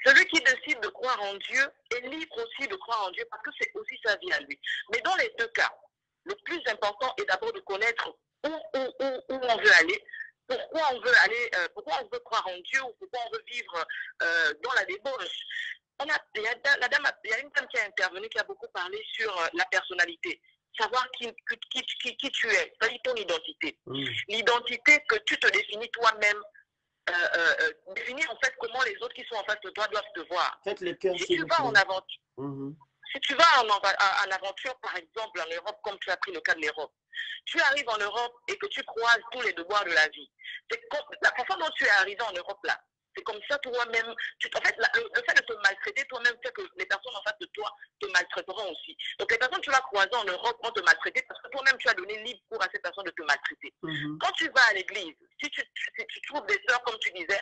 Celui qui décide de croire en Dieu est libre aussi de croire en Dieu parce que c'est aussi sa vie à lui. Mais dans les deux cas, le plus important est d'abord de connaître où on veut aller, pourquoi on veut croire en Dieu ou pourquoi on veut vivre dans la débauche. Il y a une dame qui a intervenu qui a beaucoup parlé sur la personnalité. Savoir qui tu es, c'est-à-dire ton identité. L'identité que tu te définis toi-même, définir en fait comment les autres qui sont en face de toi doivent te voir. Si tu vas en aventure, si tu vas en aventure, par exemple en Europe, comme tu as pris le cas de l'Europe, tu arrives en Europe et que tu croises tous les devoirs de la vie. La façon dont tu es arrivé en Europe là, c'est comme ça toi-même. En fait, le fait de te maltraiter toi-même fait que les personnes en face de toi te maltraiteront aussi. Donc les personnes que tu vas croiser en Europe vont te maltraiter parce que toi-même tu as donné libre cours à ces personnes de te maltraiter. Quand tu vas à l'église, si tu trouves des sœurs, comme tu disais,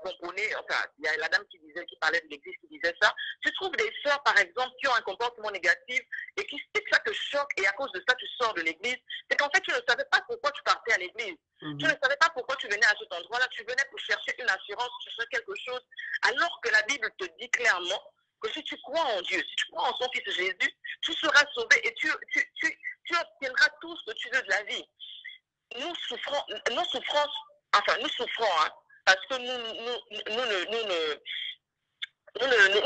pomponnées, enfin, il y a la dame qui parlait de l'église qui disait ça, tu trouves des sœurs, par exemple, qui ont un comportement négatif et que ça te choque et à cause de ça, tu sors de l'église, c'est qu'en fait, tu ne savais pas pourquoi tu partais à l'église. Tu ne savais pas pourquoi tu venais à cet endroit-là. Tu venais pour chercher une assurance, chercher quelque chose, alors que la Bible te dit clairement que si tu crois en Dieu, si tu crois en son Fils Jésus, tu seras sauvé et tu obtiendras tout ce que tu veux de la vie. Nous souffrons, hein, parce que nous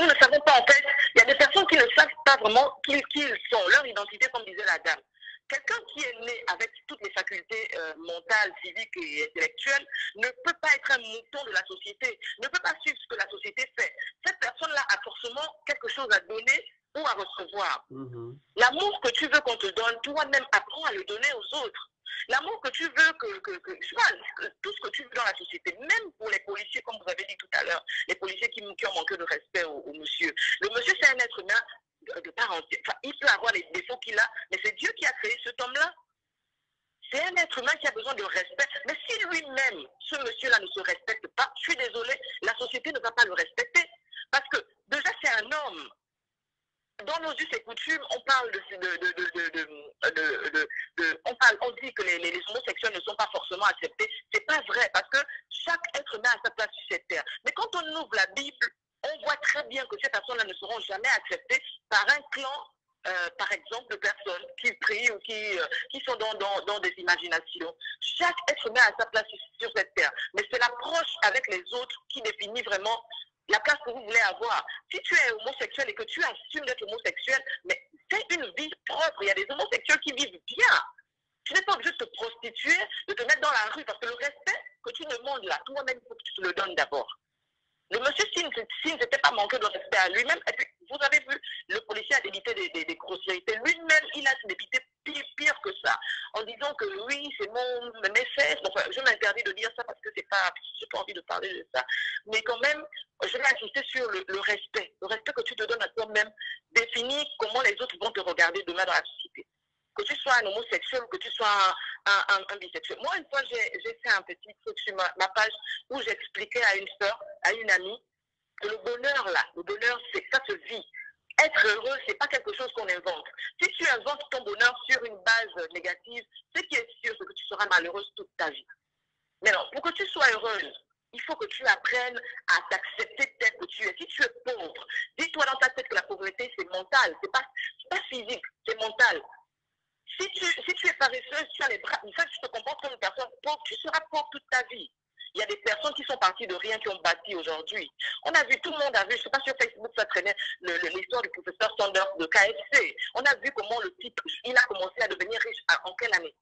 ne savons pas, en fait, il y a des personnes qui ne savent pas vraiment qui ils sont, leur identité, comme disait la dame. Quelqu'un qui est né avec toutes les facultés mentales, physiques et intellectuelles ne peut pas être un mouton de la société, ne peut pas suivre ce que la société fait. Cette personne-là a forcément quelque chose à donner ou à recevoir. L'amour que tu veux qu'on te donne, toi-même apprends à le donner aux autres. L'amour que tu veux, tout ce que tu veux dans la société, même pour les policiers, comme vous avez dit tout à l'heure, les policiers qui ont manqué de respect au monsieur. Le monsieur, c'est un être humain de part entière. Enfin, il peut avoir les défauts qu'il a, mais c'est Dieu qui a créé cet homme-là. C'est un être humain qui a besoin de respect. Mais si lui-même, ce monsieur-là ne se respecte pas, je suis désolée, la société ne va pas le respecter. Parce que déjà, c'est un homme. Dans nos us et coutumes, on parle on dit que les homosexuels ne sont pas forcément acceptés. C'est pas vrai, parce que chaque être humain a sa place sur cette terre. Mais quand on ouvre la Bible, on voit très bien que ces personnes-là ne seront jamais acceptées par un clan, par exemple, de personnes qui prient ou qui sont dans des imaginations. Chaque être humain a sa place sur cette terre. Mais c'est l'approche avec les autres qui définit vraiment la place que vous voulez avoir. Si tu es homosexuel et que tu assumes d'être homosexuel, mais c'est une vie propre. Il y a des homosexuels qui vivent bien. Tu n'es pas obligé de te prostituer, de te mettre dans la rue, parce que le respect que tu demandes là, toi-même, il faut que tu te le donnes d'abord. Le monsieur, s'il ne s'était pas manqué de respect à lui-même, et puis, vous avez vu, le policier a débité des grossièretés. Lui-même, il a débité pire que ça, en disant que oui, c'est mes fesses. Enfin, je m'interdis de dire ça parce que c'est pas, j'ai pas envie de parler de ça. Mais quand même, je vais insister sur le respect. Le respect que tu te donnes à toi-même définit comment les autres vont te regarder demain dans la société. Que tu sois un homosexuel ou que tu sois un bisexuel. Moi, une fois, j'ai fait un petit truc sur ma page où j'expliquais à une sœur, à une amie, que le bonheur, là, le bonheur, c'est ça se vit. Être heureux, c'est pas quelque chose qu'on invente. Si tu inventes ton bonheur sur une base négative, ce qui est sûr, c'est que tu seras malheureuse toute ta vie. Mais non, pour que tu sois heureuse, il faut que tu apprennes à t'accepter tel que tu es. Si tu es pauvre, dis-toi dans ta tête que la pauvreté, c'est mental. C'est pas physique, c'est mental. Si tu es paresseuse, tu as les bras, ça, tu te comportes comme une personne pauvre, tu seras pauvre toute ta vie. Il y a des personnes qui sont parties de rien, qui ont bâti aujourd'hui. On a vu, tout le monde a vu, je ne sais pas sur Facebook, ça traînait l'histoire du professeur Sanders de KFC. On a vu comment le type, il a commencé à devenir riche en quelle année?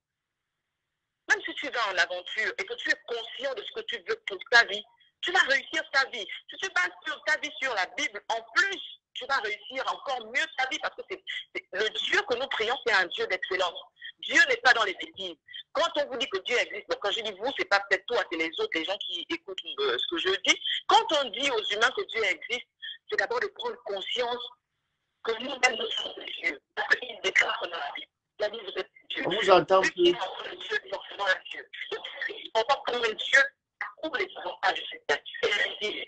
Même si tu vas en aventure et que tu es conscient de ce que tu veux pour ta vie, tu vas réussir ta vie. Si tu bases ta vie sur la Bible, en plus, tu vas réussir encore mieux ta vie parce que le Dieu que nous prions, c'est un Dieu d'excellence. Dieu n'est pas dans les bêtises. Quand on vous dit que Dieu existe, donc quand je dis vous, c'est pas peut-être toi, c'est les autres, les gens qui écoutent ce que je dis. Quand on dit aux humains que Dieu existe, c'est d'abord de prendre conscience que nous-mêmes nous sommes des dieux. Parce qu'il déclare dans la Bible. La Bible, vous êtes Dieu. On vous entend plus. Dieu est forcément un Dieu. On va comme un Dieu pour les avantages de cette nature.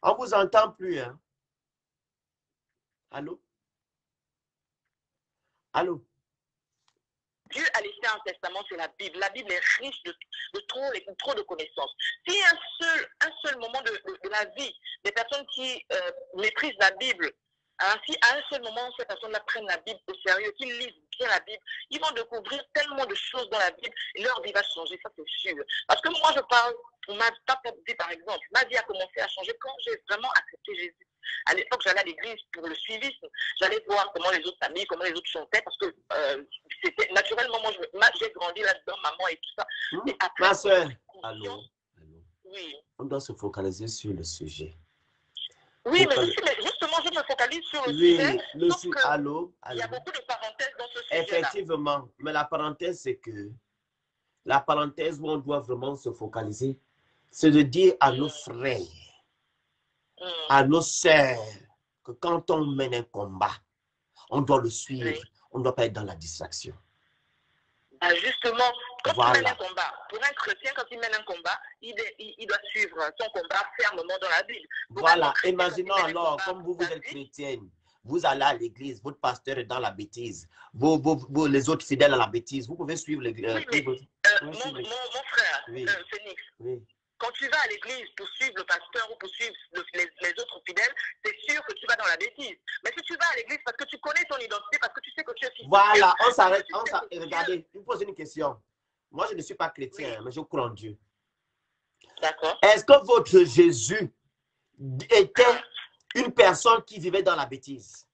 On vous entend plus, hein? Allô? Allô? Dieu a laissé un testament sur la Bible. La Bible est riche de trop de connaissances. Si un seul moment de la vie, des personnes qui maîtrisent la Bible, hein, si à un seul moment, ces personnes-là prennent la Bible au sérieux, qu'ils lisent bien la Bible, ils vont découvrir tellement de choses dans la Bible et leur vie va changer, ça c'est sûr. Parce que moi, je parle pour ma vie, par exemple. Ma vie a commencé à changer quand j'ai vraiment accepté Jésus. À l'époque, j'allais à l'église pour le suivisme. J'allais voir comment les autres s'habillaient, comment les autres chantaient, parce que c'était naturellement, moi, j'ai grandi là-dedans, maman et tout ça. Et après, ma soeur, allô? Oui. On doit se focaliser sur le sujet. Oui, mais justement, je me focalise sur le sujet. Allô? Il y a beaucoup de parenthèses dans ce sujet-là. Effectivement, mais la parenthèse, c'est que la parenthèse où on doit vraiment se focaliser, c'est de dire à nos frères, à nos sœurs, que quand on mène un combat, on doit le suivre. Oui. On ne doit pas être dans la distraction. Justement, quand tu mènes un combat, pour un chrétien, quand il mène un combat, il doit suivre son combat fermement dans la Bible. Voilà, imaginons alors, comme vous êtes chrétienne, vous allez à l'église, votre pasteur est dans la bêtise, les autres fidèles à la bêtise, vous pouvez suivre l'église. Mon frère, oui. Phoenix, oui. Quand tu vas à l'église pour suivre le pasteur ou pour suivre les autres fidèles, c'est sûr que tu vas dans la bêtise. Mais si tu vas à l'église parce que tu connais ton identité, parce que tu sais que tu es fils voilà, de Dieu, on s'arrête. Regardez, je vous pose une question. Moi, je ne suis pas chrétien, mais je crois en Dieu. D'accord. Est-ce que votre Jésus était une personne qui vivait dans la bêtise?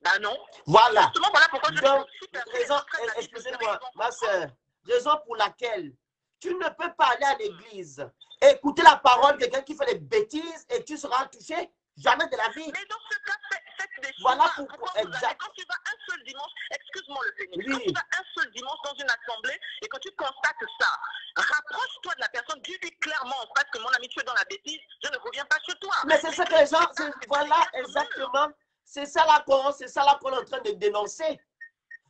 Ben non. Voilà. Justement, voilà pourquoi je excusez-moi, ma soeur, raison pour laquelle tu ne peux pas aller à l'église, écouter la parole de quelqu'un qui fait des bêtises et tu seras touché. Jamais de la vie. Mais dans ce cas, faites des choses. Voilà pourquoi. Exact. Quand tu vas un seul dimanche, excuse-moi le Phénix, oui. Quand tu vas un seul dimanche dans une assemblée et que tu constates ça, rapproche-toi de la personne, dis-lui clairement en face que mon ami, tu es dans la bêtise, je ne reviens pas chez toi. Mais c'est ça que les gens, voilà, exactement. C'est ça là qu'on est en train de dénoncer.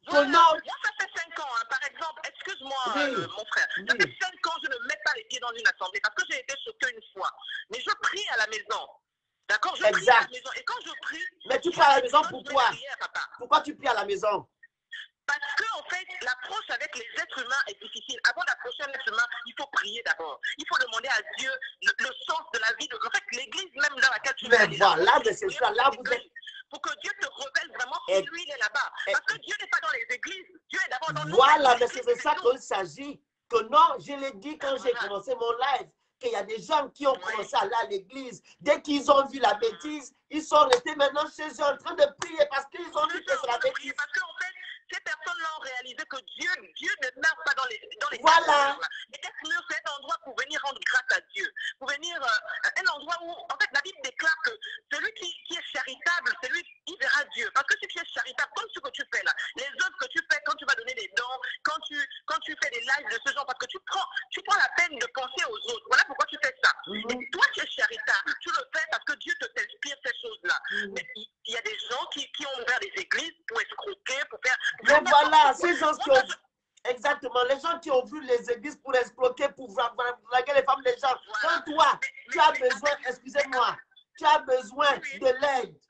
Voilà. Moi, ça fait 5 ans, hein, par exemple, excuse-moi, mon frère, ça fait 5 ans, je ne mets pas les pieds dans une assemblée parce que j'ai été choqué une fois. Mais je prie à la maison. D'accord? Je prie à la maison. Et quand je prie... Mais tu pries à la maison, pourquoi? Pourquoi tu pries à la maison? Parce qu'en fait, l'approche avec les êtres humains est difficile. Avant d'approcher un être humain, il faut prier d'abord. Il faut demander à Dieu le sens de la vie. En fait, l'église même dans laquelle tu vas. Mais voilà, mais c'est ça, là, vous êtes... Pour que Dieu te révèle vraiment qui lui, il est là-bas. Parce que Dieu n'est pas dans les églises. Dieu est d'abord dans nous. Voilà, mais c'est de ça qu'il s'agit. Que non, je l'ai dit quand j'ai commencé mon live, qu'il y a des gens qui ont commencé à aller à l'église. Dès qu'ils ont vu la bêtise, ils sont restés maintenant chez eux en train de prier parce qu'ils ont vu que c'est la bêtise. Parce qu'en fait, ces personnes-là ont réalisé que Dieu ne meurt pas dans les voilà. Et qu'est-ce que c'est un endroit pour venir rendre grâce à Dieu, pour venir un endroit où, en fait, la Bible déclare que celui qui est charitable, celui qui verra Dieu. Parce que si tu es charitable, comme ce que tu fais là, les œuvres que tu fais quand tu vas donner des dons, quand tu fais des lives de ce genre, parce que tu prends la peine de penser aux autres. Voilà pourquoi tu fais ça. Et toi, tu es charitable. Tu le fais parce que Dieu t'inspire ces choses-là. Mais il y a des gens qui ont ouvert des églises pour escroquer, pour faire... Mais voilà, ces gens qui ont... Exactement, les gens qui ont vu les églises pour escroquer, pour draguer les femmes, les gens. Quand toi, tu as besoin, excusez-moi, tu as besoin de l'aide.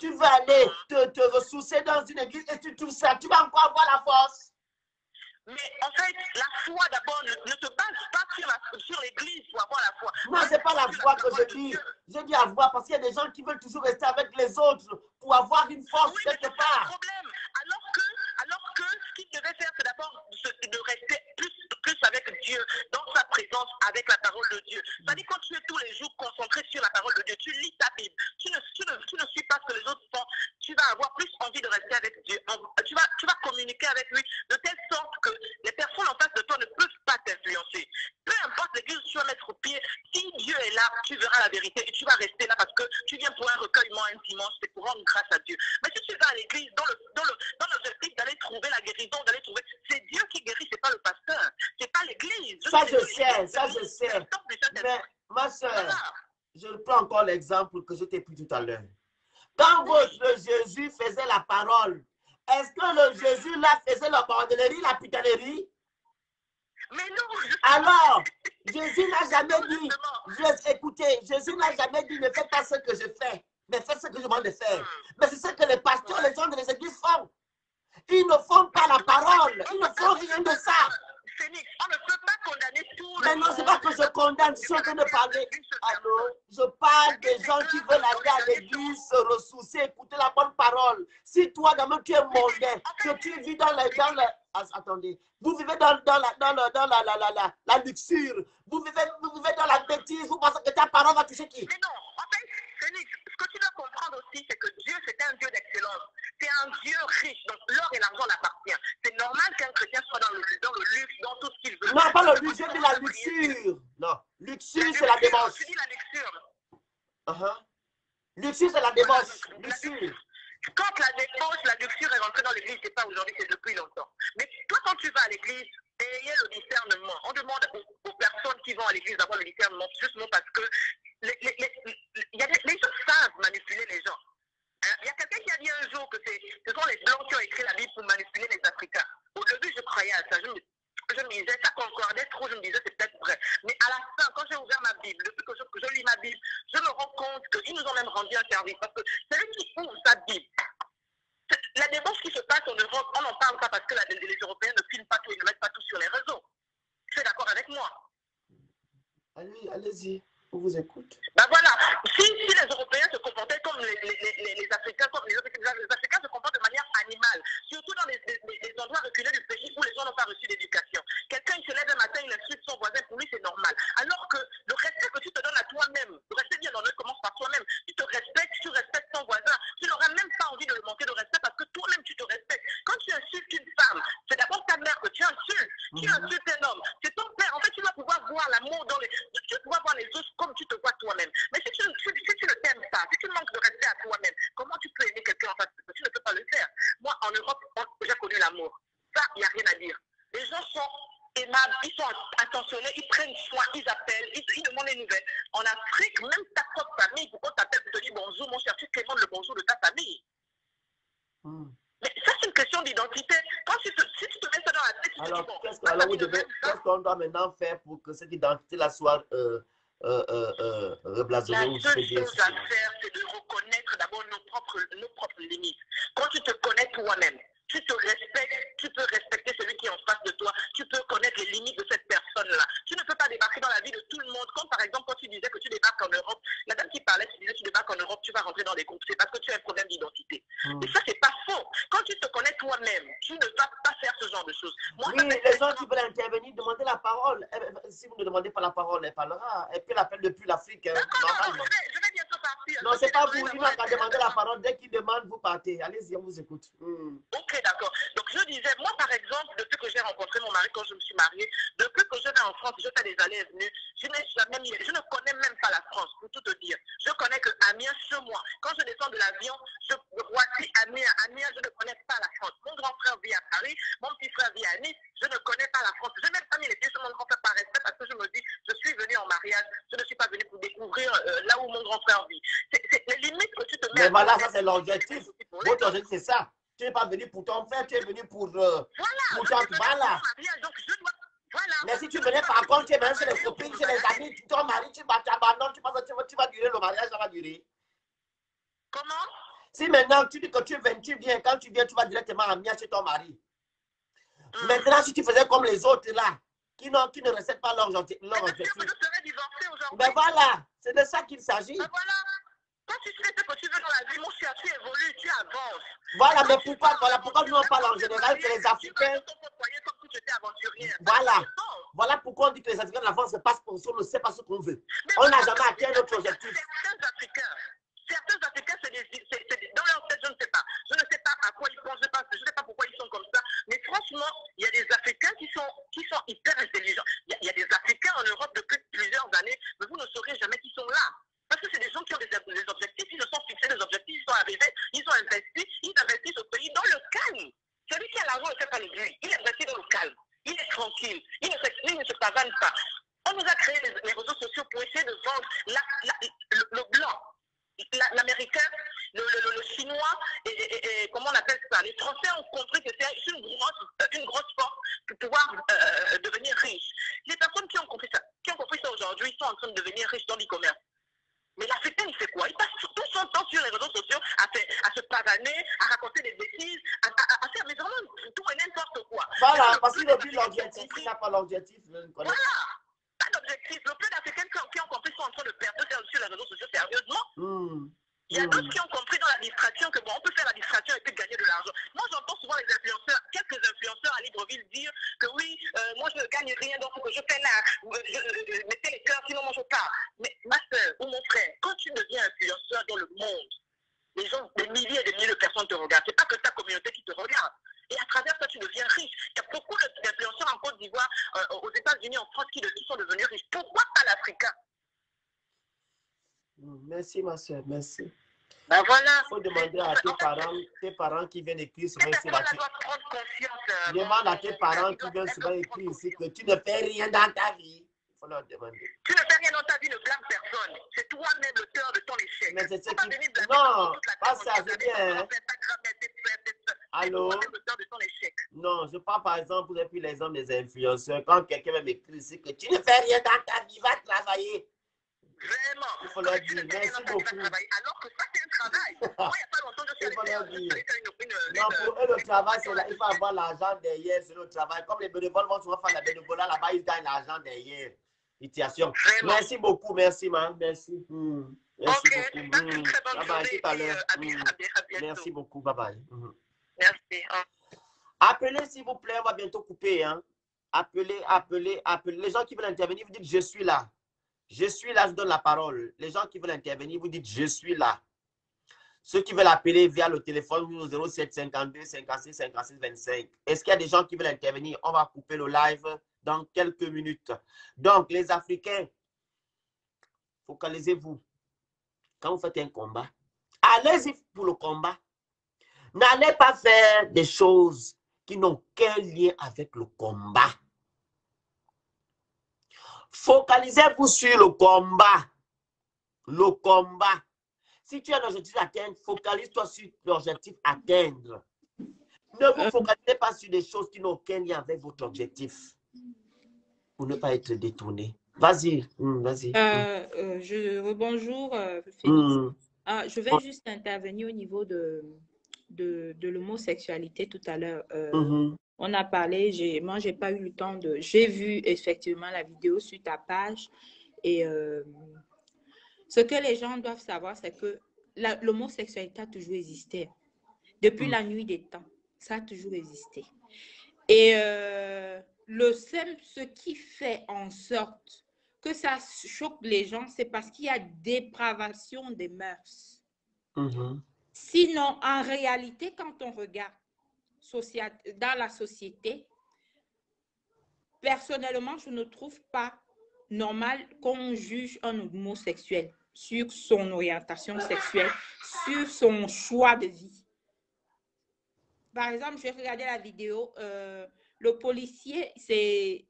Tu vas aller te ressourcer dans une église et tu trouves ça, tu vas encore avoir la force. Mais en fait, la foi d'abord ne se base pas sur l'église pour avoir la foi. Non, ce n'est pas la foi que je dis. Je dis avoir parce qu'il y a des gens qui veulent toujours rester avec les autres pour avoir une force quelque part. C'est le problème. Alors que ce qu'il devait faire, c'est d'abord de rester plus avec Dieu, dans sa présence, avec la parole de Dieu. C'est-à-dire quand tu es tous les jours concentré sur la parole de Dieu, tu lis ta Bible, tu ne suis pas ce que les autres font, tu vas avoir plus envie de rester avec Dieu. Tu vas communiquer avec lui de telle sorte que les personnes en face de toi ne peuvent pas t'influencer. Peu importe l'église où tu vas mettre au pied, si Dieu est là, tu verras la vérité et tu vas rester là parce que tu viens pour un recueillement, un dimanche, c'est pour rendre grâce à Dieu. Mais si tu vas à l'église dans l'objectif d'aller trouver la guérison, c'est Dieu qui guérit, c'est pas le pasteur, c'est pas l'église. Ça je sais. Mais ma soeur, je prends encore l'exemple que je t'ai pris tout à l'heure. Quand votre Jésus faisait la parole, est-ce que le Jésus là faisait la bordellerie, la pitanerie? Mais non. Alors, Jésus n'a jamais dit, écoutez, Jésus n'a jamais dit ne faites pas ce que je fais, mais faites ce que je demande de faire. Mais c'est ce que les pasteurs, les gens de l'église font. Ils ne font pas la parole, ils ne font rien de ça. Phoenix, on ne peut pas condamner tout. Mais non, c'est pas que je condamne, je suis en train de parler. Alors, je parle des gens qui veulent aller à l'église, se ressourcer, écouter la bonne parole. Si toi, d'abord, tu es mondain, que tu vis dans attendez, vous vivez dans la luxure, vous vivez dans la bêtise, vous pensez que ta parole va toucher qui? Mais non, en fait, Phoenix, ce que tu dois comprendre aussi, c'est que Dieu, c'est un Dieu d'excellence. C'est un Dieu riche, donc l'or et l'argent l'appartiennent. C'est normal qu'un chrétien soit dans le luxe, dans tout ce qu'il veut. Non, pas le luxe, je dis la luxure. Non, luxure, c'est la débauche. Tu dis la luxure. Luxure, c'est la débauche. Luxure. Quand la débauche, la luxure est rentrée dans l'église, c'est pas aujourd'hui, c'est depuis longtemps. Mais toi, quand tu vas à l'église, ayez le discernement. On demande aux personnes qui vont à l'église d'avoir le discernement, justement parce que les gens savent manipuler les gens. Il y a quelqu'un qui a dit un jour que ce sont les Blancs qui ont écrit la Bible pour manipuler les Africains. Au début, je croyais à ça. Je me disais, ça concordait trop, je me disais, c'est peut-être vrai. Mais à la fin, quand j'ai ouvert ma Bible, depuis que je lis ma Bible, je me rends compte qu'ils nous ont même rendu un service. Parce que celui qui ouvre sa Bible, la débauche qui se passe en Europe, on n'en parle pas parce que les Européens ne filment pas tout, ils ne mettent pas tout sur les réseaux. Tu es d'accord avec moi? Allez-y, on vous écoute. Ben voilà, si les Européens se comportaient comme les Africains, comme les Africains se comportent de manière animale, surtout dans les endroits reculés du pays où les gens n'ont pas reçu d'éducation. Quelqu'un il se lève un matin, il insulte son voisin, pour lui c'est normal. Alors que le respect que tu te donnes à toi-même, le respect bien donné commence par toi-même. Tu te respectes, tu respectes ton voisin. Tu n'auras même pas envie de le manquer de respect parce que toi-même tu te respectes. Quand tu insultes une femme, c'est d'abord ta mère que tu insultes. Tu insultes un homme, c'est ton père. En fait, tu vas pouvoir voir l'amour tu vas pouvoir voir les autres comme tu te vois toi-même. Mais si tu ne t'aimes pas, si tu manques de respect à toi-même, comment tu peux aimer quelqu'un en face de toi? Tu ne peux pas le faire. Moi, en Europe, j'ai connu l'amour. Ça, il n'y a rien à dire. Les gens sont aimables, ils sont attentionnés, ils prennent soin, ils appellent, ils demandent des nouvelles. En Afrique, même ta propre famille, pourquoi t'appelles pour te dire bonjour, mon cher, tu te demandes le bonjour de ta famille. Mais ça, c'est une question d'identité. Si tu te mets ça dans la tête, tu te dis bon. Qu'est-ce qu'on doit maintenant faire pour que cette identité-là soit reblasonnée? La seule chose à faire, c'est de reconnaître d'abord nos propres limites. Quand tu te connais toi-même, tu te respectes, tu peux respecter celui qui est en face de toi, tu peux connaître les limites de cette personne-là. Tu ne peux pas débarquer dans la vie de tout le monde. Comme par exemple, quand tu disais que tu débarques en Europe, la dame qui parlait, tu disais que tu débarques en Europe, tu vas rentrer dans des groupes. C'est parce que tu as un problème d'identité. Et ça, c'est pas faux. Quand tu te connais toi-même, tu ne vas pas faire ce genre de choses. Moi, oui, les gens qui veulent intervenir, demandez la parole. Si vous ne demandez pas la parole, elle parlera. Et puis, elle appelle depuis l'Afrique. Normalement. Je vais bientôt partir. Non, c'est pas vous. Il n'a qu'à demander la parole. Dès qu'il demande, vous partez. Allez-y, on vous écoute. Ok, d'accord. Donc, je disais, moi, par exemple, depuis que j'ai rencontré mon mari, quand je me suis mariée, depuis que je vais en France, je fais des allées et venues, je ne connais même pas la France, pour tout te dire. Je connais que Amiens, chez moi. Quand je descends de l'avion, je Roissy, Amiens, je ne connais pas la France. Mon grand frère vit à Paris, mon petit frère vit à Nice, je ne connais pas la France. Je n'ai même pas mis les pieds sur mon grand frère par respect parce que je me dis, je suis venue en mariage, je ne suis pas venue pour découvrir là où mon grand frère vit. C'est les limites que tu te mets. Mais voilà, ça c'est l'objectif. Votre objectif, c'est ça. Tu n'es pas venu pour ton frère, tu es venu pour ton... Voilà. Donc, je dois... Voilà. Mais si tu venais par contre, tu es venu chez les copines, chez les amis, ton mari, tu t'abandonnes, tu penses que tu vas durer, le mariage, ça va durer. Comment? Si maintenant tu dis que tu viens, quand tu viens, tu vas directement à Amiens chez ton mari. Maintenant, si tu faisais comme les autres là, qui ne respectent pas leur objectif. Je serais divorcée aujourd'hui. Ben voilà, c'est de ça qu'il s'agit. Ben voilà. Quand tu sais ce que tu veux dans la vie, mon cher, tu évolues, tu avances. Voilà, mais pourquoi nous on parle en général que les Africains. Voilà pourquoi on dit que les Africains n'avancent pas parce qu'on ne sait pas ce qu'on veut. On n'a jamais atteint notre objectif. Certains Africains, dans leur tête, je ne sais pas. Je ne sais pas à quoi ils pensent, je ne sais pas pourquoi ils sont comme ça. Mais franchement, il y a des Africains qui sont hyper intelligents. Il y a des Africains en Europe depuis plusieurs années, mais vous ne saurez jamais qu'ils sont là. Parce que c'est des gens qui ont des objectifs, ils se sont fixés des objectifs, ils sont arrivés, ils ont investi, ils investissent au pays dans le calme. Celui qui a l'argent ne fait pas le bruit. Il investit dans le calme. Il est tranquille. Il ne se pavane pas. On nous a créé les réseaux sociaux pour essayer de vendre le blanc, l'américain, le chinois, et comment on appelle ça. Les Français ont compris que c'est une grosse force pour pouvoir devenir riche. Les personnes qui ont compris ça aujourd'hui, sont en train de devenir riches dans l'e-commerce. Mais l'Africain, il fait quoi? Il passe tout son temps sur les réseaux sociaux à se pavaner, à raconter des bêtises, à faire mais vraiment tout et n'importe quoi. Voilà, parce qu'il oublie l'objectif, il n'a pas l'objectif. Voilà, pas d'objectif. Le peu d'Africains qui ont compris sont en train de perdre sur les réseaux sociaux sérieusement. Il y a d'autres qui ont compris dans la distraction que bon, on peut faire la distraction et puis gagner de l'argent. Moi, j'entends souvent les influenceurs, quelques influenceurs à Libreville dire que oui, moi je ne gagne rien, donc je fais là, mettez les cœurs, sinon moi je pars. Mais ma soeur ou mon frère, quand tu deviens influenceur dans le monde, les gens, des milliers et des milliers de personnes te regardent. C'est pas que ta communauté qui te regarde. Et à travers ça, tu deviens riche. Il y a beaucoup d'influenceurs en Côte d'Ivoire, aux États-Unis, en France, qui sont devenus riches. Pourquoi pas l'Africain? Merci, ma soeur, merci. Ben voilà. Il faut demander à tes parents qui viennent écrire souvent ici. Demande à tes parents qui viennent souvent écrire ici que tu ne fais rien dans ta vie. Il faut leur demander. Tu ne fais rien dans ta vie, ne blâme personne. C'est toi-même l'auteur de ton échec. Mais c'est ce qui... Non, pas ça, je viens. Allô? Non, je parle par exemple, depuis l'exemple des influenceurs. Quand quelqu'un va m'écrire ici que tu ne fais rien dans ta vie, va travailler. Vraiment. Il faut leur dire, merci beaucoup. Alors que ça, c'est un travail. Moi, il n'y a pas longtemps, je suis allé non, pour eux, le travail, c'est là. Il faut avoir l'argent derrière, c'est le travail. Comme les bénévoles vont souvent faire la bénévolat là-bas, ils gagnent l'argent derrière. Situation. Merci beaucoup, merci, man. Merci. Merci beaucoup. Une très bonne journée. Tout à l'heure. À bientôt. Merci beaucoup, bye bye. Merci. Appelez, s'il vous plaît, on va bientôt couper. Hein. Appelez. Les gens qui veulent intervenir, vous dites je suis là. Je suis là, je donne la parole. Les gens qui veulent intervenir, vous dites je suis là. Ceux qui veulent appeler via le téléphone au 07 52 56 56 25. Est-ce qu'il y a des gens qui veulent intervenir? On va couper le live dans quelques minutes. Donc, les Africains, focalisez-vous. Quand vous faites un combat, allez-y pour le combat. N'allez pas faire des choses qui n'ont qu'un lien avec le combat. Focalisez-vous sur le combat. Le combat. Si tu as un objectif à atteindre, focalise-toi sur l'objectif à atteindre. Ne vous focalisez pas sur des choses qui n'ont aucun lien avec votre objectif. Pour ne pas être détourné. Vas-y, vas-y. Bonjour, Félix. Je vais juste intervenir au niveau de l'homosexualité tout à l'heure. On a parlé, moi, j'ai pas eu le temps de... J'ai vu effectivement la vidéo sur ta page et ce que les gens doivent savoir, c'est que l'homosexualité a toujours existé. Depuis la nuit des temps, ça a toujours existé. Et ce qui fait en sorte que ça choque les gens, c'est parce qu'il y a dépravation des mœurs. Sinon, en réalité, quand on regarde dans la société, personnellement, je ne trouve pas normal qu'on juge un homosexuel sur son orientation sexuelle, sur son choix de vie. Par exemple, je vais regarder la vidéo, le policier, c'est...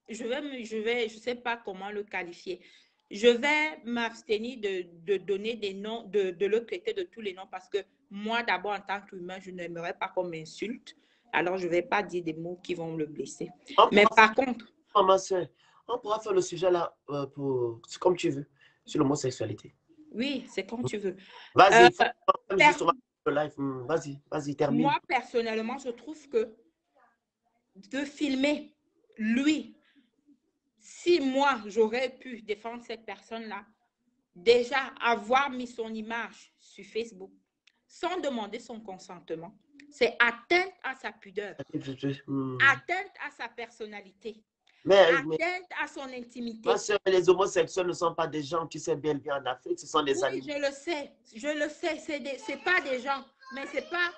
Je sais pas comment le qualifier. Je vais m'abstenir de donner des noms, de le traiter de tous les noms parce que moi, d'abord, en tant qu'humain, je n'aimerais pas qu'on m'insulte. Alors, je ne vais pas dire des mots qui vont le blesser. Mais par contre... On pourra faire le sujet là, comme tu veux, sur l'homosexualité. Oui, c'est comme tu veux. Vas-y, vas-y, termine. Moi, personnellement, je trouve que de filmer lui. Si moi, j'aurais pu défendre cette personne-là, déjà avoir mis son image sur Facebook sans demander son consentement, c'est atteinte à sa pudeur, atteinte à sa personnalité, atteinte à son intimité. Ma soeur, les homosexuels ne sont pas des gens, tu sais bien en Afrique, ce sont des animaux. Oui, je le sais, c'est pas des gens, mais c'est pas...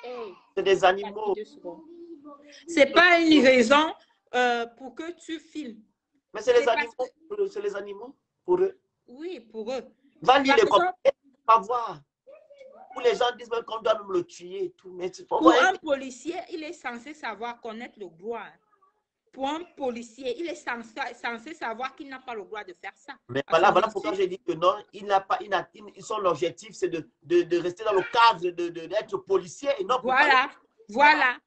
Hey, c'est des animaux. C'est pas une raison pour que tu filmes. Mais c'est les animaux, c'est les animaux pour eux. Oui, pour eux. Va lire les commentaires, va voir. Où les gens disent même qu'on doit même le tuer et tout. Mais pour un policier, il est censé savoir connaître le droit. Pour un policier, il est censé savoir qu'il n'a pas le droit de faire ça. Mais voilà pourquoi j'ai dit que non, son objectif, c'est de rester dans le cadre d'être policier et non. Voilà.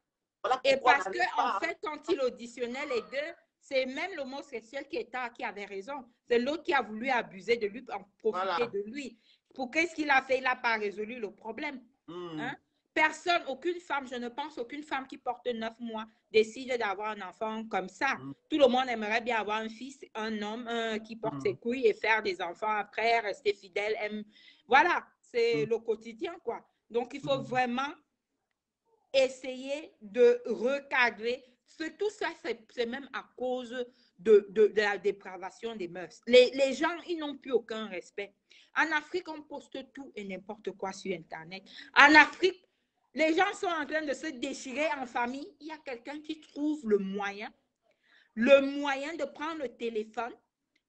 Et parce que en fait, quand il auditionnait les deux, c'est même l'homosexuel qui avait raison. C'est l'autre qui a voulu abuser de lui, en profiter de lui. Pour qu'est-ce qu'il a fait? Il n'a pas résolu le problème. Hein? Personne, aucune femme, je ne pense aucune femme qui porte 9 mois décide d'avoir un enfant comme ça. Tout le monde aimerait bien avoir un fils, un homme qui porte ses couilles et faire des enfants après, rester fidèle. Voilà, c'est le quotidien, quoi. Donc, il faut vraiment essayer de recadrer. Tout ça, c'est même à cause de la dépravation des mœurs. Les gens, ils n'ont plus aucun respect. En Afrique, on poste tout et n'importe quoi sur Internet. En Afrique, les gens sont en train de se déchirer en famille. Il y a quelqu'un qui trouve le moyen de prendre le téléphone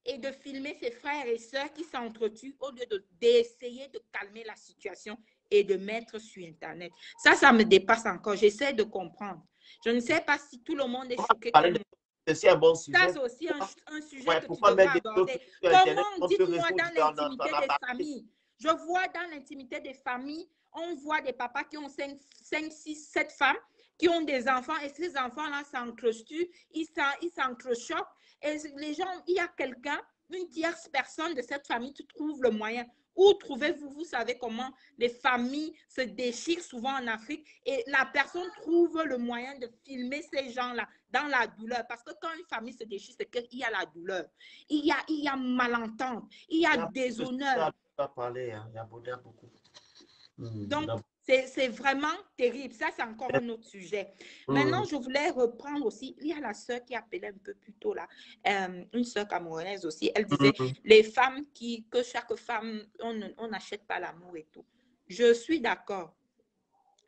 et de filmer ses frères et sœurs qui s'entretuent au lieu d'essayer de calmer la situation et de mettre sur Internet. Ça me dépasse encore. J'essaie de comprendre. Je ne sais pas si tout le monde est choqué. C'est un bon sujet. Ça, c'est aussi un sujet que tu devrais aborder. Comment, dites-moi, dans l'intimité des familles, je vois dans l'intimité des familles, on voit des papas qui ont 5, 6, 7 femmes, qui ont des enfants, et ces enfants-là s'entretuent, ils s'entrechoquent, et les gens, il y a quelqu'un, une tierce personne de cette famille, tu trouves le moyen. Où trouvez-vous, vous savez comment les familles se déchirent souvent en Afrique et la personne trouve le moyen de filmer ces gens-là dans la douleur. Parce que quand une famille se déchire, c'est qu'il y a la douleur. Il y a malentente, il y a déshonneur. Donc, c'est vraiment terrible. Ça, c'est encore un autre sujet. Maintenant, je voulais reprendre aussi, il y a la sœur qui appelait un peu plus tôt là, une sœur camerounaise aussi. Elle disait, les femmes que chaque femme, on n'achète pas l'amour et tout. Je suis d'accord.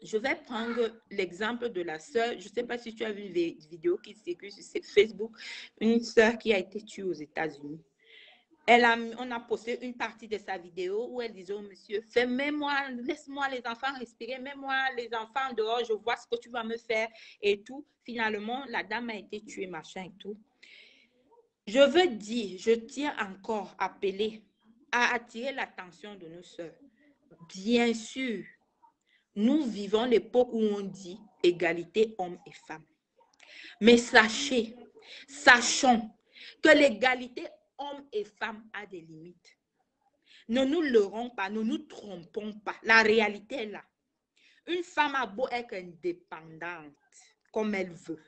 Je vais prendre l'exemple de la sœur. Je ne sais pas si tu as vu les vidéos qui circulent sur Facebook. Une sœur qui a été tuée aux États-Unis. On a posté une partie de sa vidéo où elle disait au monsieur, mets-moi, laisse-moi les enfants respirer, mets-moi les enfants dehors, je vois ce que tu vas me faire et tout. Finalement, la dame a été tuée, machin et tout. Je veux dire, je tiens encore à appeler, à attirer l'attention de nos sœurs. Bien sûr, nous vivons l'époque où on dit égalité hommes et femmes. Mais sachons que l'égalité hommes et femmes a des limites. Ne nous leurrons pas, ne nous trompons pas. La réalité est là. Une femme a beau être indépendante comme elle veut,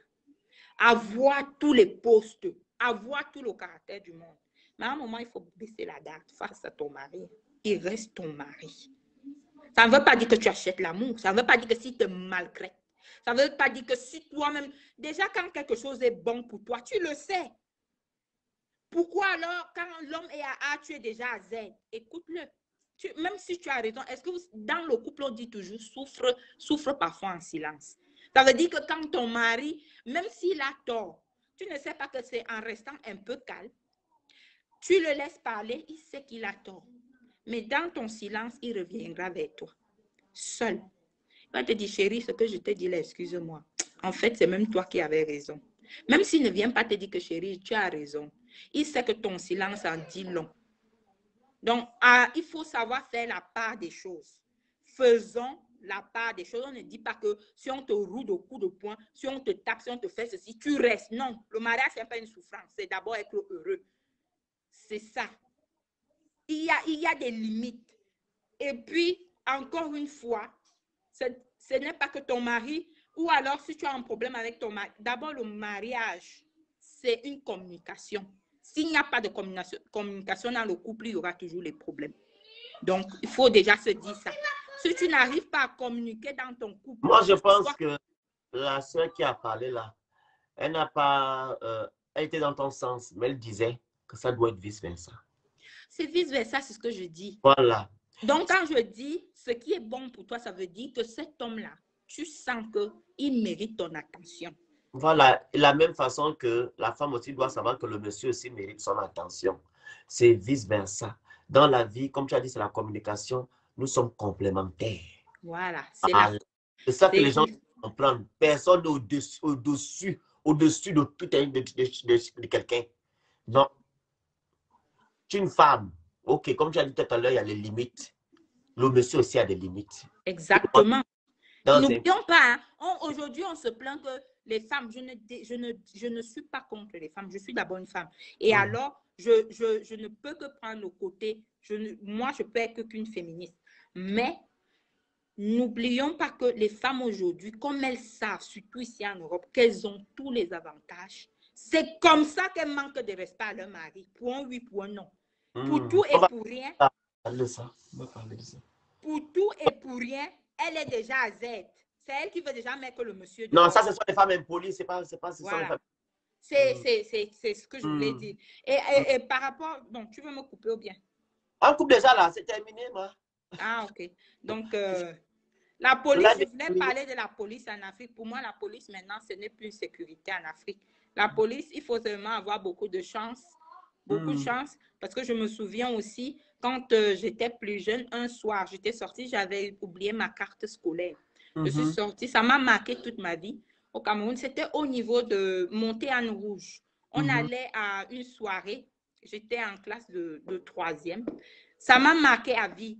avoir tous les postes, avoir tout le caractère du monde. Mais à un moment, il faut baisser la garde face à ton mari. Il reste ton mari. Ça ne veut pas dire que tu achètes l'amour. Ça ne veut pas dire que si tu te maltraites. Ça ne veut pas dire que si toi-même... Déjà, quand quelque chose est bon pour toi, tu le sais. Pourquoi alors, quand l'homme est à A, tu es déjà à Z? Écoute-le. Même si tu as raison, est-ce que dans le couple, on dit toujours souffre parfois en silence? Ça veut dire que quand ton mari, même s'il a tort, tu ne sais pas que c'est en restant un peu calme, tu le laisses parler, il sait qu'il a tort. Mais dans ton silence, il reviendra vers toi, seul. Il va te dire, chérie, ce que je te dis là, excuse-moi. En fait, c'est même toi qui avais raison. Même s'il ne vient pas te dire que chérie, tu as raison. Il sait que ton silence en dit long. Donc, il faut savoir faire la part des choses. Faisons la part des choses. On ne dit pas que si on te roule de coups de poing, si on te tape, si on te fait ceci, tu restes. Non, le mariage, ce n'est pas une souffrance. C'est d'abord être heureux. C'est ça. Il y a des limites. Et puis, encore une fois, ce n'est pas que ton mari Ou alors, si tu as un problème avec ton mari, d'abord, le mariage, c'est une communication. S'il n'y a pas de communication dans le couple, il y aura toujours les problèmes. Donc, il faut déjà se dire ça. Si tu n'arrives pas à communiquer dans ton couple... Moi, je pense que la soeur qui a parlé là, elle n'a pas... elle était dans ton sens, mais elle disait que ça doit être vice-versa. C'est vice-versa, c'est ce que je dis. Voilà. Donc, quand je dis ce qui est bon pour toi, ça veut dire que cet homme-là, tu sens qu'il mérite ton attention. Voilà. Et la même façon que la femme aussi doit savoir que le monsieur aussi mérite son attention. C'est vice-versa. Dans la vie, comme tu as dit, c'est la communication. Nous sommes complémentaires. Voilà. C'est ça que les gens comprennent. Personne au-dessus de tout de quelqu'un. Non. Tu es une femme. OK, comme tu as dit tout à l'heure, il y a les limites. Le monsieur aussi a des limites. Exactement. N'oublions pas, hein, aujourd'hui, on se plaint que les femmes, je ne suis pas contre les femmes, je suis d'abord une femme. Et alors, je ne peux que prendre le côté, moi, je peux être qu'une féministe. Mais n'oublions pas que les femmes aujourd'hui, comme elles savent, surtout ici en Europe, qu'elles ont tous les avantages, c'est comme ça qu'elles manquent de respect à leur mari, pour un oui, pour un non. Pour tout et pour rien. On va parler de ça. Pour tout et pour rien, elle est déjà à Z. C'est elle qui veut déjà mettre le monsieur dehors. Non, ça, ce sont les femmes impolies. C'est pas voilà. sont les femmes... C'est ce que je voulais dire. Et par rapport... Bon, tu veux me couper ou bien? On coupe déjà là, c'est terminé, moi. Ah, ok. Donc, la police, je voulais parler de la police en Afrique. Pour moi, la police, maintenant, ce n'est plus une sécurité en Afrique. La police, il faut seulement avoir beaucoup de chance. Beaucoup de chance. Parce que je me souviens aussi, quand j'étais plus jeune, un soir, j'étais sortie, j'avais oublié ma carte scolaire. Je suis sortie, ça m'a marqué toute ma vie. Au Cameroun, c'était au niveau de Montagne Rouge. On allait à une soirée. J'étais en classe de 3e. Ça m'a marqué à vie.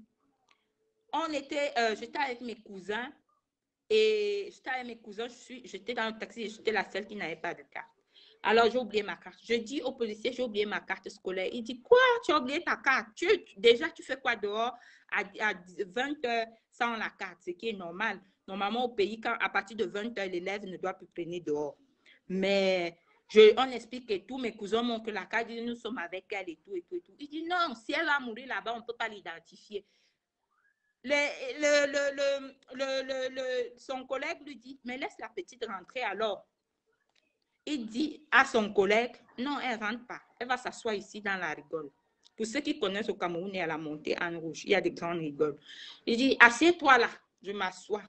J'étais avec mes cousins. Et j'étais avec mes cousins. J'étais dans le taxi et j'étais la seule qui n'avait pas de carte. Alors, j'ai oublié ma carte. Je dis au policier, j'ai oublié ma carte scolaire. Il dit, quoi? Tu as oublié ta carte? Déjà, tu fais quoi dehors à 20 heures sans la carte, ce qui est normal. Normalement, au pays, à partir de 20 heures, l'élève ne doit plus traîner dehors. Mais on explique et tout. Mes cousins montrent la carte, ils disent, nous sommes avec elle et tout, et tout, et tout. Il dit, non, si elle va mourir là-bas, on ne peut pas l'identifier. Son collègue lui dit, mais laisse la petite rentrer alors. Il dit à son collègue, non, elle ne rentre pas. Elle va s'asseoir ici dans la rigole. Pour ceux qui connaissent au Cameroun et à la montée en rouge, il y a des grandes rigoles. Il dit, assieds-toi là, je m'assois.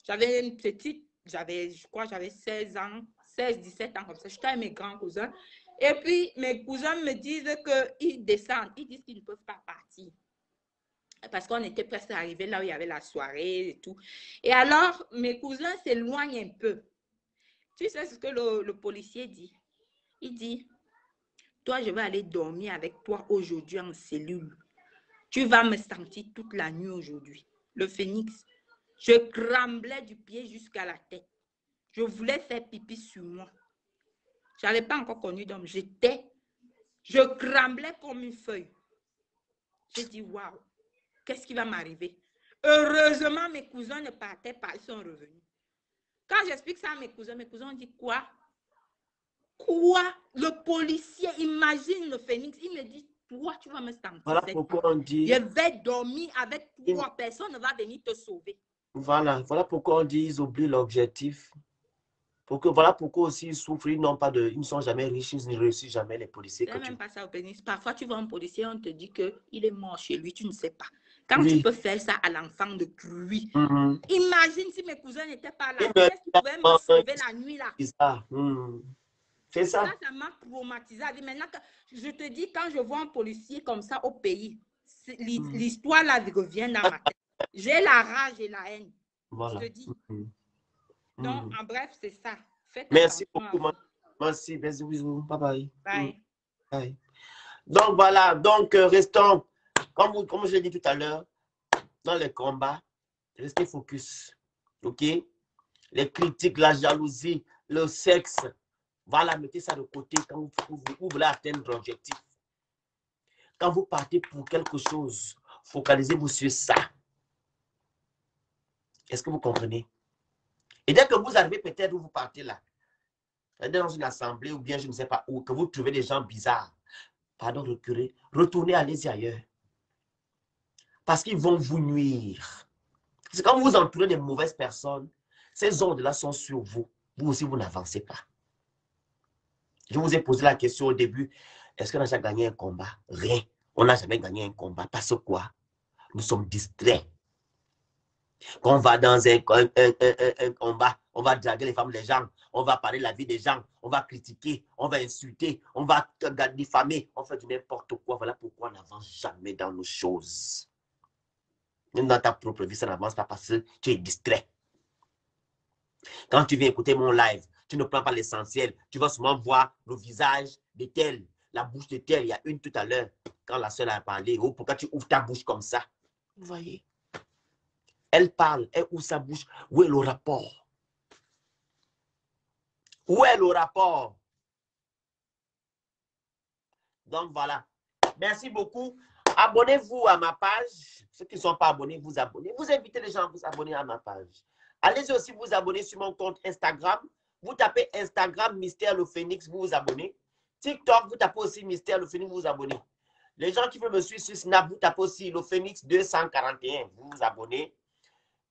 J'avais une petite, je crois j'avais 16 ans, 16, 17 ans comme ça. J'étais avec mes grands cousins. Et puis, mes cousins me disent qu'ils descendent. Ils disent qu'ils ne peuvent pas partir. Parce qu'on était presque arrivé là où il y avait la soirée et tout. Et alors, mes cousins s'éloignent un peu. Tu sais ce que le policier dit? Il dit, toi, je vais aller dormir avec toi aujourd'hui en cellule. Tu vas me sentir toute la nuit aujourd'hui. Le phénix, je tremblais du pied jusqu'à la tête. Je voulais faire pipi sur moi. Je n'avais pas encore connu d'homme. Je tremblais comme une feuille. J'ai dit, waouh, qu'est-ce qui va m'arriver? Heureusement, mes cousins ne partaient pas, ils sont revenus. Quand j'explique ça à mes cousins ont dit quoi? Quoi? Le policier, imagine le phénix, il me dit, toi, tu vas me sentir. Voilà pourquoi on dit... Je vais dormir avec toi, personne ne va venir te sauver. Voilà pourquoi on dit ils oublient l'objectif. Voilà pourquoi aussi ils souffrent, ils ne sont jamais riches, ils ne réussissent jamais les policiers. C'est même pas ça au pénis. Parfois, tu vois un policier, on te dit qu'il est mort chez lui, tu ne sais pas. Quand tu peux faire ça à l'enfant de lui, imagine si mes cousins n'étaient pas là. Qu'est-ce qu'ils pouvaient me sauver la nuit là? C'est ça. Ça m'a traumatisé. Maintenant, je te dis, quand je vois un policier comme ça au pays, l'histoire là revient dans ma tête. J'ai la rage et la haine. Voilà. Je te dis. Donc, en bref, c'est ça. Merci beaucoup. Merci. Bisous. Bye bye. Bye. Bye. Donc, voilà. Donc, restons, comme je l'ai dit tout à l'heure, dans les combats, restez focus. OK? Les critiques, la jalousie, le sexe, voilà, mettez ça de côté quand vous voulez atteindre l'objectif. Quand vous partez pour quelque chose, focalisez-vous sur ça. Est-ce que vous comprenez? Et dès que vous arrivez peut-être où vous partez là, dans une assemblée ou bien je ne sais pas où, que vous trouvez des gens bizarres, pardon, reculez, retournez, allez-y ailleurs. Parce qu'ils vont vous nuire. C'est quand vous vous entourez de mauvaises personnes, ces ondes-là sont sur vous. Vous aussi, vous n'avancez pas. Je vous ai posé la question au début, est-ce qu'on a déjà gagné un combat? Rien. On n'a jamais gagné un combat. Parce que quoi? Nous sommes distraits. Quand on va dans un combat, on va draguer les femmes des gens, on va parler de la vie des gens, on va critiquer, on va insulter, on va diffamer, on fait du n'importe quoi. Voilà pourquoi on n'avance jamais dans nos choses. Même dans ta propre vie, ça n'avance pas parce que tu es distrait. Quand tu viens écouter mon live, tu ne prends pas l'essentiel. Tu vas souvent voir le visage de tel, la bouche de tel. Il y a une tout à l'heure, quand la soeur a parlé. Oh, pourquoi tu ouvres ta bouche comme ça? Vous voyez? Elle parle, elle ouvre sa bouche. Où est le rapport? Où est le rapport? Donc voilà. Merci beaucoup. Abonnez-vous à ma page. Ceux qui ne sont pas abonnés, vous abonnez. Vous invitez les gens à vous abonner à ma page. Allez aussi vous abonner sur mon compte Instagram. Vous tapez Instagram Mystère le Phénix, vous vous abonnez. TikTok, vous tapez aussi Mystère le Phénix, vous vous abonnez. Les gens qui veulent me suivre sur Snap, vous tapez aussi le Phénix 241, vous vous abonnez.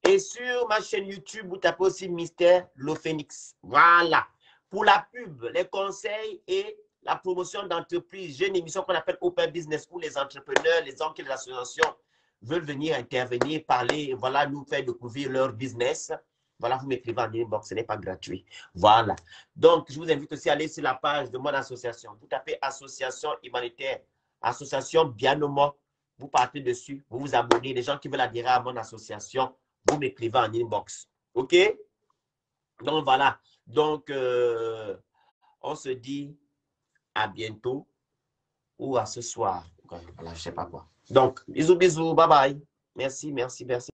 Et sur ma chaîne YouTube, vous tapez aussi Mystère le Phénix. Voilà. Pour la pub, les conseils et la promotion d'entreprise, j'ai une émission qu'on appelle Open Business où les entrepreneurs, les hommes qui les associations veulent venir intervenir, parler, voilà, nous faire découvrir leur business. Voilà, vous m'écrivez en inbox, ce n'est pas gratuit. Voilà. Donc, je vous invite aussi à aller sur la page de mon association. Vous tapez Association humanitaire, Association Bianomo. Vous partez dessus, vous vous abonnez. Les gens qui veulent adhérer à mon association, vous m'écrivez en inbox. OK? Donc, voilà. Donc, on se dit à bientôt ou à ce soir. Voilà, je ne sais pas quoi. Donc, bisous, bisous. Bye bye. Merci, merci, merci.